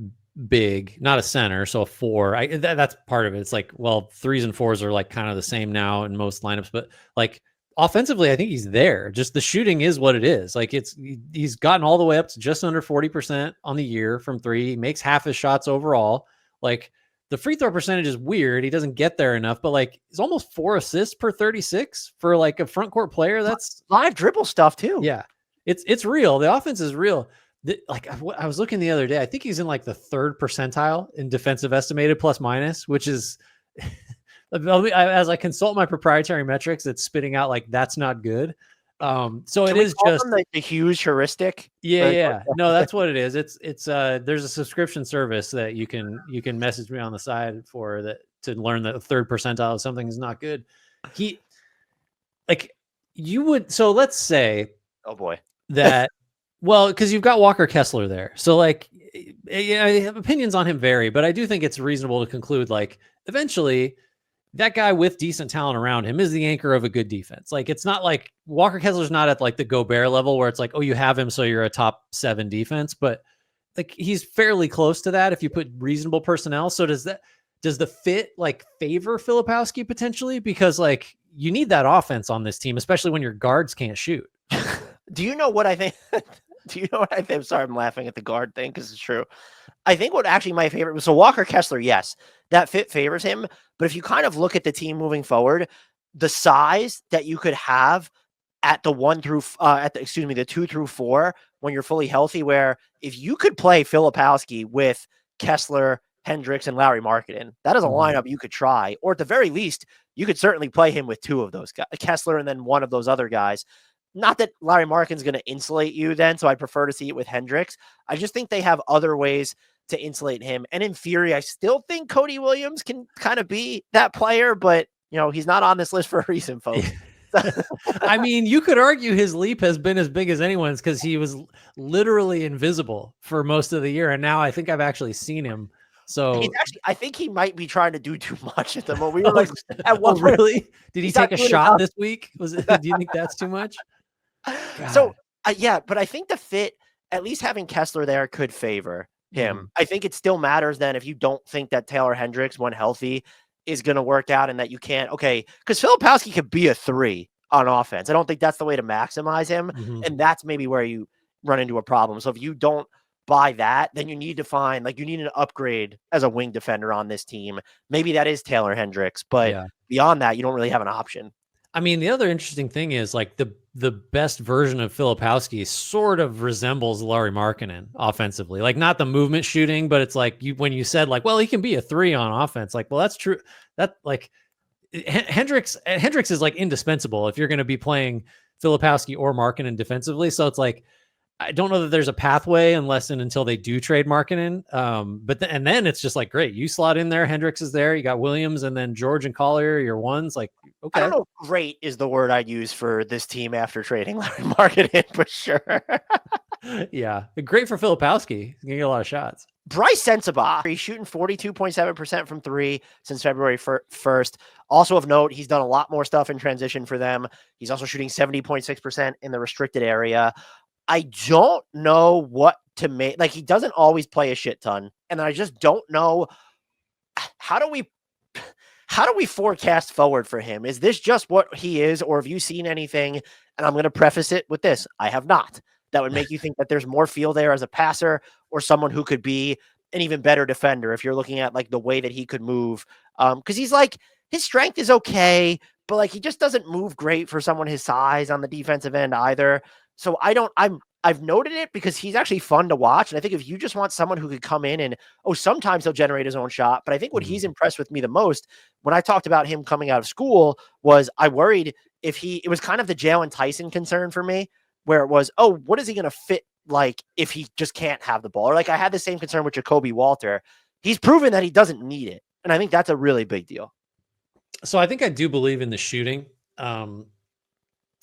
big, not a center, so a 4. That's part of it. It's like, well, 3s and 4s are like kind of the same now in most lineups, but like offensively, I think he's there. Just the shooting is what it is. Like he's gotten all the way up to just under 40% on the year from 3. He makes half his shots overall. Like the free throw percentage is weird. He doesn't get there enough, but like it's almost 4 assists per 36 for like a front court player. That's live dribble stuff too. Yeah, it's real. The offense is real. Like I was looking the other day, I think he's in like the 3rd percentile in defensive estimated plus minus, which is as I consult my proprietary metrics, it's spitting out like that's not good. So it is just the huge heuristic. Yeah. No, that's what it is. It's there's a subscription service that you can message me on the side for that to learn that the 3rd percentile of something is not good. So let's say, oh boy, that. Well, because you've got Walker Kessler there. So, like, opinions on him vary, but I do think it's reasonable to conclude, like, eventually that guy with decent talent around him is the anchor of a good defense. Like, it's not like Walker Kessler's not at, like, the Gobert level where it's like, oh, you have him, so you're a top 7 defense. But, like, he's fairly close to that if you put reasonable personnel. So does the fit, like, favor Filipowski potentially? Because, like, you need that offense on this team, especially when your guards can't shoot. Do you know what I think? Do you know what I think? I'm sorry, I'm laughing at the guard thing because it's true. I think what actually my favorite was, so Walker Kessler, yes, that fit favors him. But if you kind of look at the team moving forward, the size that you could have at the 2 through 4 when you're fully healthy, where if you could play Filipowski with Kessler, Hendricks, and Lauri Markkanen, that is a lineup you could try. Or at the very least, you could certainly play him with 2 of those guys, Kessler and then one of those other guys. Not that Lauri Markkanen's going to insulate you then, so I prefer to see it with Hendricks. I just think they have other ways to insulate him. And in theory, I still think Cody Williams can kind of be that player, but, you know, he's not on this list for a reason, folks. I mean, you could argue his leap has been as big as anyone's because he was literally invisible for most of the year. And now I think I've actually seen him. So I think he might be trying to do too much at the moment. We were like, at one point, really? Did he take a shot this week? Do you think that's too much? God. So, yeah, but I think the fit, at least having Kessler there, could favor him. I think it still matters then if you don't think that Taylor Hendricks, when healthy, is going to work out and that you can't, because Filipowski could be a 3 on offense. I don't think that's the way to maximize him. And that's maybe where you run into a problem. So if you don't buy that, then you need to find, like, you need an upgrade as a wing defender on this team. Maybe that is Taylor Hendricks, but beyond that, you don't really have an option. I mean, the other interesting thing is, like, the best version of Filipowski sort of resembles Lauri Markkanen offensively. Like, not the movement shooting, but it's like when you said, like, well, he can be a 3 on offense. Like, well, that's true. That, like, Hendricks is, like, indispensable if you're going to be playing Filipowski or Markkanen defensively. So it's like, I don't know that there's a pathway unless and until they do trade Markkanen. But then it's just like, great, you slot in there. Hendricks is there. You got Williams and then George and Collier, your ones. Like, okay. I don't know. Great is the word I'd use for this team after trading Lauri Markkanen for sure. Yeah. Great for Filipowski. He's going to get a lot of shots. Brice Sensabaugh, he's shooting 42.7% from 3 since February 1st. Also of note, he's done a lot more stuff in transition for them. He's also shooting 70.6% in the restricted area. I don't know what to make. Like, he doesn't always play a shit ton. And I just don't know, how do we forecast forward for him? Is this just what he is? Or have you seen anything? And I'm going to preface it with this. I have not. That would make you think that there's more feel there as a passer or someone who could be an even better defender if you're looking at, like, the way that he could move. Because he's like, his strength is okay, but like he just doesn't move great for someone his size on the defensive end either. So I've noted it because he's actually fun to watch. And I think if you just want someone who could come in and, sometimes he'll generate his own shot. But I think what he's impressed with me the most when I talked about him coming out of school was I worried it was kind of the Jalen Tyson concern for me, where it was, what is he going to fit like if he just can't have the ball? Or like I had the same concern with Jacoby Walter. He's proven that he doesn't need it. And I think that's a really big deal. So I think I do believe in the shooting.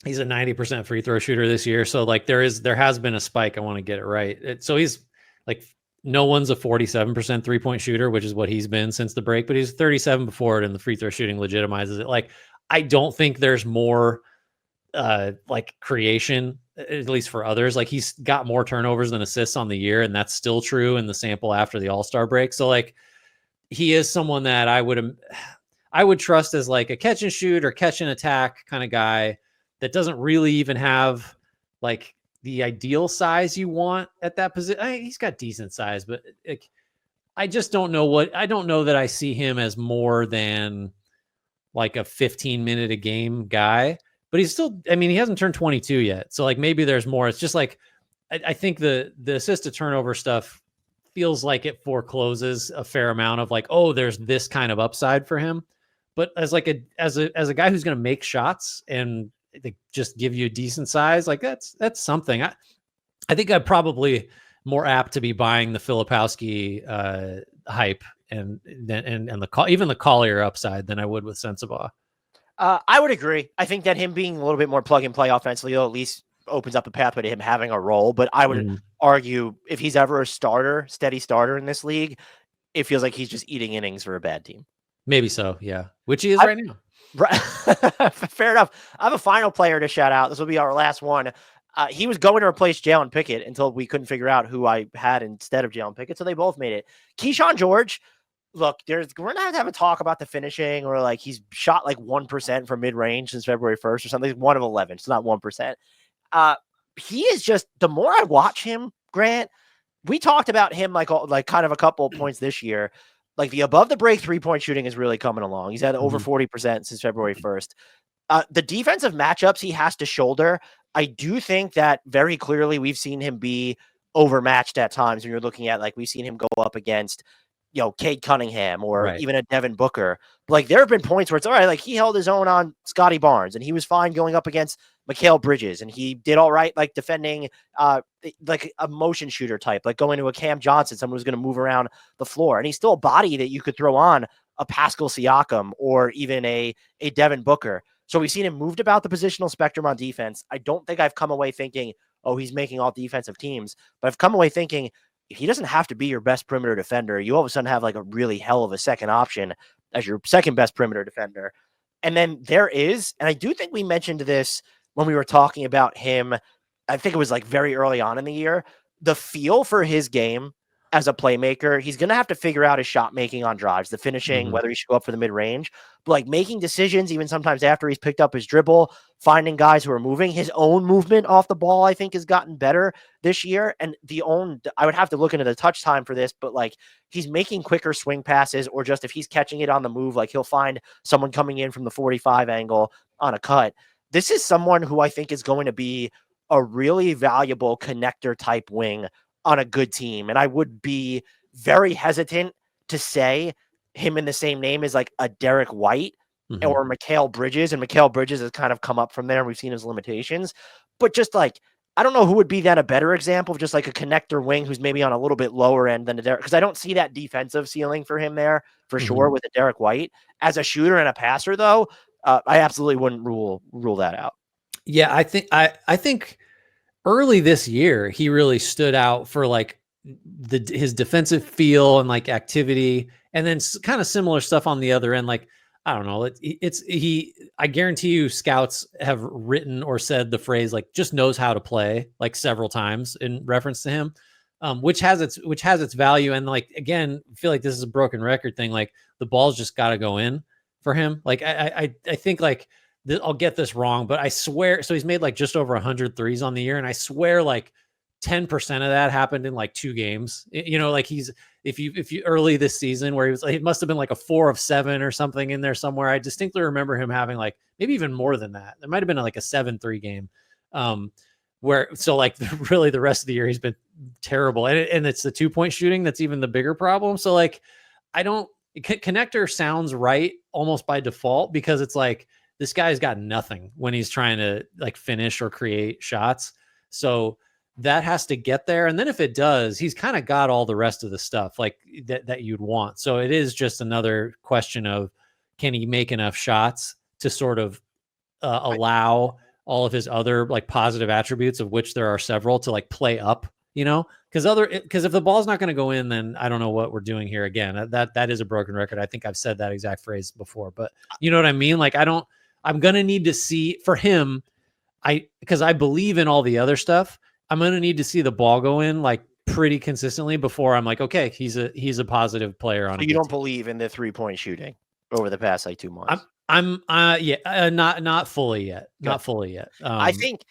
He's a 90% free throw shooter this year. So like there has been a spike. I want to get it right. So he's like, no one's a 47% 3-point shooter, which is what he's been since the break, but he's 37 before it. And the free throw shooting legitimizes it. Like, I don't think there's more like creation, at least for others. Like he's got more turnovers than assists on the year. And that's still true in the sample after the All-Star break. So like he is someone that I would trust as like a catch and shoot or catch and attack kind of guy that doesn't really even have like the ideal size you want at that position. He's got decent size, but like, I don't know that I see him as more than like a 15-minute a game guy, but he's still, he hasn't turned 22 yet. So like maybe there's more. It's just like, I think the assist to turnover stuff feels like it forecloses a fair amount of like, there's this kind of upside for him. But as like as a guy who's going to make shots and they just give you a decent size, like that's something. I think I'm probably more apt to be buying the Filipowski hype and even the Collier upside than I would with Sensabaugh. I would agree. I think that him being a little bit more plug and play offensively, at least opens up a pathway to him having a role. But I would argue if he's ever a steady starter in this league, it feels like he's just eating innings for a bad team. Maybe so, yeah. Which he is right now. Right. Fair enough. I have a final player to shout out. This will be our last one. He was going to replace Jalen Pickett until we couldn't figure out who I had instead of Jalen Pickett. So they both made it. Kyshawn George, look, we're not have a talk about the finishing or like he's shot like 1% from mid range since February 1st or something. 1 of 11. It's not 1%. He is just, the more I watch him, Grant, we talked about him like kind of a couple of points this year. Like the above the break 3-point shooting is really coming along. He's had over 40% since February 1st. The defensive matchups he has to shoulder, I do think that very clearly we've seen him be overmatched at times when you're looking at like we've seen him go up against Cade Cunningham or even a Devin Booker. Like there have been points where it's all right. Like he held his own on Scotty Barnes and he was fine going up against Mikal Bridges and he did all right, like defending like a motion shooter type, like going to a Cam Johnson, someone who's going to move around the floor. And he's still a body that you could throw on a Pascal Siakam or even a Devin Booker. So we've seen him moved about the positional spectrum on defense. I don't think I've come away thinking, he's making all defensive teams, but I've come away thinking he doesn't have to be your best perimeter defender. You all of a sudden have like a really hell of a second option as your second best perimeter defender. And then there is, and I do think we mentioned this when we were talking about him, I think it was like very early on in the year, the feel for his game as a playmaker, he's going to have to figure out his shot making on drives, the finishing, whether he should go up for the mid range, but like making decisions, even sometimes after he's picked up his dribble, finding guys who are moving. His own movement off the ball, I think, has gotten better this year. And I would have to look into the touch time for this, but like he's making quicker swing passes, or just if he's catching it on the move, like he'll find someone coming in from the 45 angle on a cut. This is someone who I think is going to be a really valuable connector type wing on a good team. And I would be very hesitant to say him in the same name as like a Derek White or Mikal Bridges. And Mikal Bridges has kind of come up from there and we've seen his limitations, but just like, I don't know who would be then a better example of just like a connector wing who's maybe on a little bit lower end than a Derek, because I don't see that defensive ceiling for him there for sure with a Derek White. As a shooter and a passer though, I absolutely wouldn't rule that out. Yeah, I think early this year, he really stood out for like his defensive feel and like activity, and then kind of similar stuff on the other end. Like, I don't know, I guarantee you scouts have written or said the phrase like just knows how to play like several times in reference to him, which has its value. And like, again, I feel like this is a broken record thing. Like the ball's just got to go in for him. Like I think like, I'll get this wrong, but I swear, so he's made like just over 100 threes on the year. And I swear like 10% of that happened in like 2 games. You know, like if you early this season where he was like, it must have been like a 4 of 7 or something in there somewhere. I distinctly remember him having like maybe even more than that. There might've been like a 7-3 game. Where, so like really the rest of the year he's been terrible. And it's the 2-point shooting that's even the bigger problem. So like, connector sounds right almost by default, because it's like, this guy's got nothing when he's trying to like finish or create shots. So that has to get there. And then if it does, he's kind of got all the rest of the stuff like that you'd want. So it is just another question of, can he make enough shots to sort of allow all of his other like positive attributes, of which there are several, to like play up, you know, because if the ball's not going to go in, then I don't know what we're doing here. Again, that is a broken record. I think I've said that exact phrase before, but you know what I mean? Like, I'm going to need to see for him, because I believe in all the other stuff. I'm going to need to see the ball go in like pretty consistently before I'm like, okay, he's a positive player on. So you don't believe in the 3-point shooting over the past like 2 months? Not fully yet. Okay. Not fully yet. I think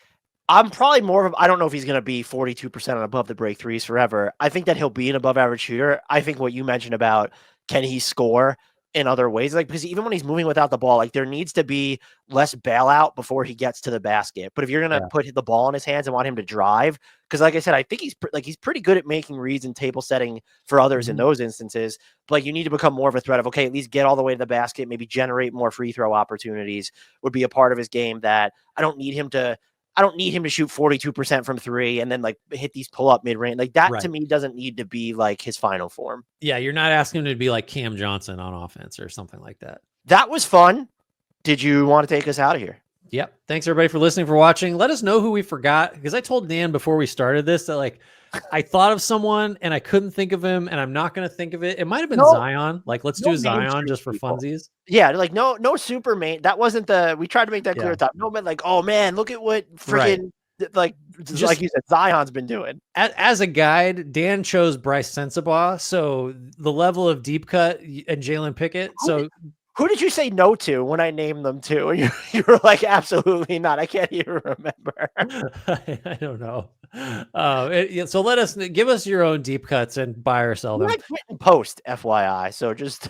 I'm probably more of, I don't know if he's going to be 42% and above the break threes forever. I think that he'll be an above average shooter. I think what you mentioned about, can he score in other ways? Like, because even when he's moving without the ball, like there needs to be less bailout before he gets to the basket. But if you're going to put the ball in his hands and want him to drive, because like I said, I think he's pretty good at making reads and table setting for others in those instances. But like, you need to become more of a threat of, okay, at least get all the way to the basket, maybe generate more free throw opportunities would be a part of his game that I don't need him to shoot 42% from 3 and then like hit these pull up mid range. Like that to me doesn't need to be like his final form. Yeah. You're not asking him to be like Cam Johnson on offense or something like that. That was fun. Did you want to take us out of here? Yep. Thanks everybody for listening, for watching. Let us know who we forgot, because I told Dan before we started this that like I thought of someone and I couldn't think of him, and I'm not going to think of it. It might've been Zion. Like, let's do Zion just for funsies. Yeah. Like no super main. That wasn't we tried to make that clear top. No, but like, oh man, look at what freaking like you said, Zion's been doing. As a guide, Dan chose Brice Sensabaugh. So the level of deep cut and Jalen Pickett. Who did you say no to when I named them too? And you were like, absolutely not. I can't even remember. I don't know. So give us your own deep cuts and buy or sell them. Like Quinten Post, FYI. So just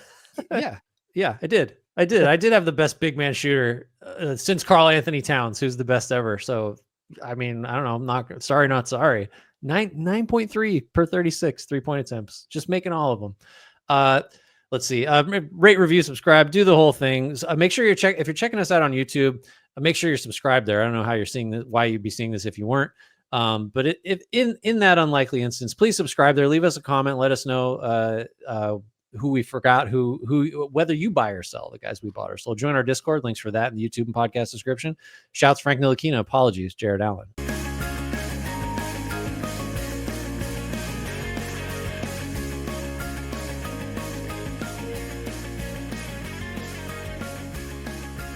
yeah, I did. I did have the best big man shooter since Karl Anthony Towns, who's the best ever. So I mean, I don't know. I'm not sorry. 9.3 per 36 3-point attempts. Just making all of them. Let's see. Rate, review, subscribe, do the whole thing. Make sure if you're checking us out on YouTube, make sure you're subscribed there. I don't know how you're seeing this, why you'd be seeing this if you weren't. But if in that unlikely instance, please subscribe there. Leave us a comment. Let us know who we forgot, whether you buy or sell the guys we bought or sold. Join our Discord. Links for that in the YouTube and podcast description. Shouts Frank Ntilikina. Apologies, Jared Allen.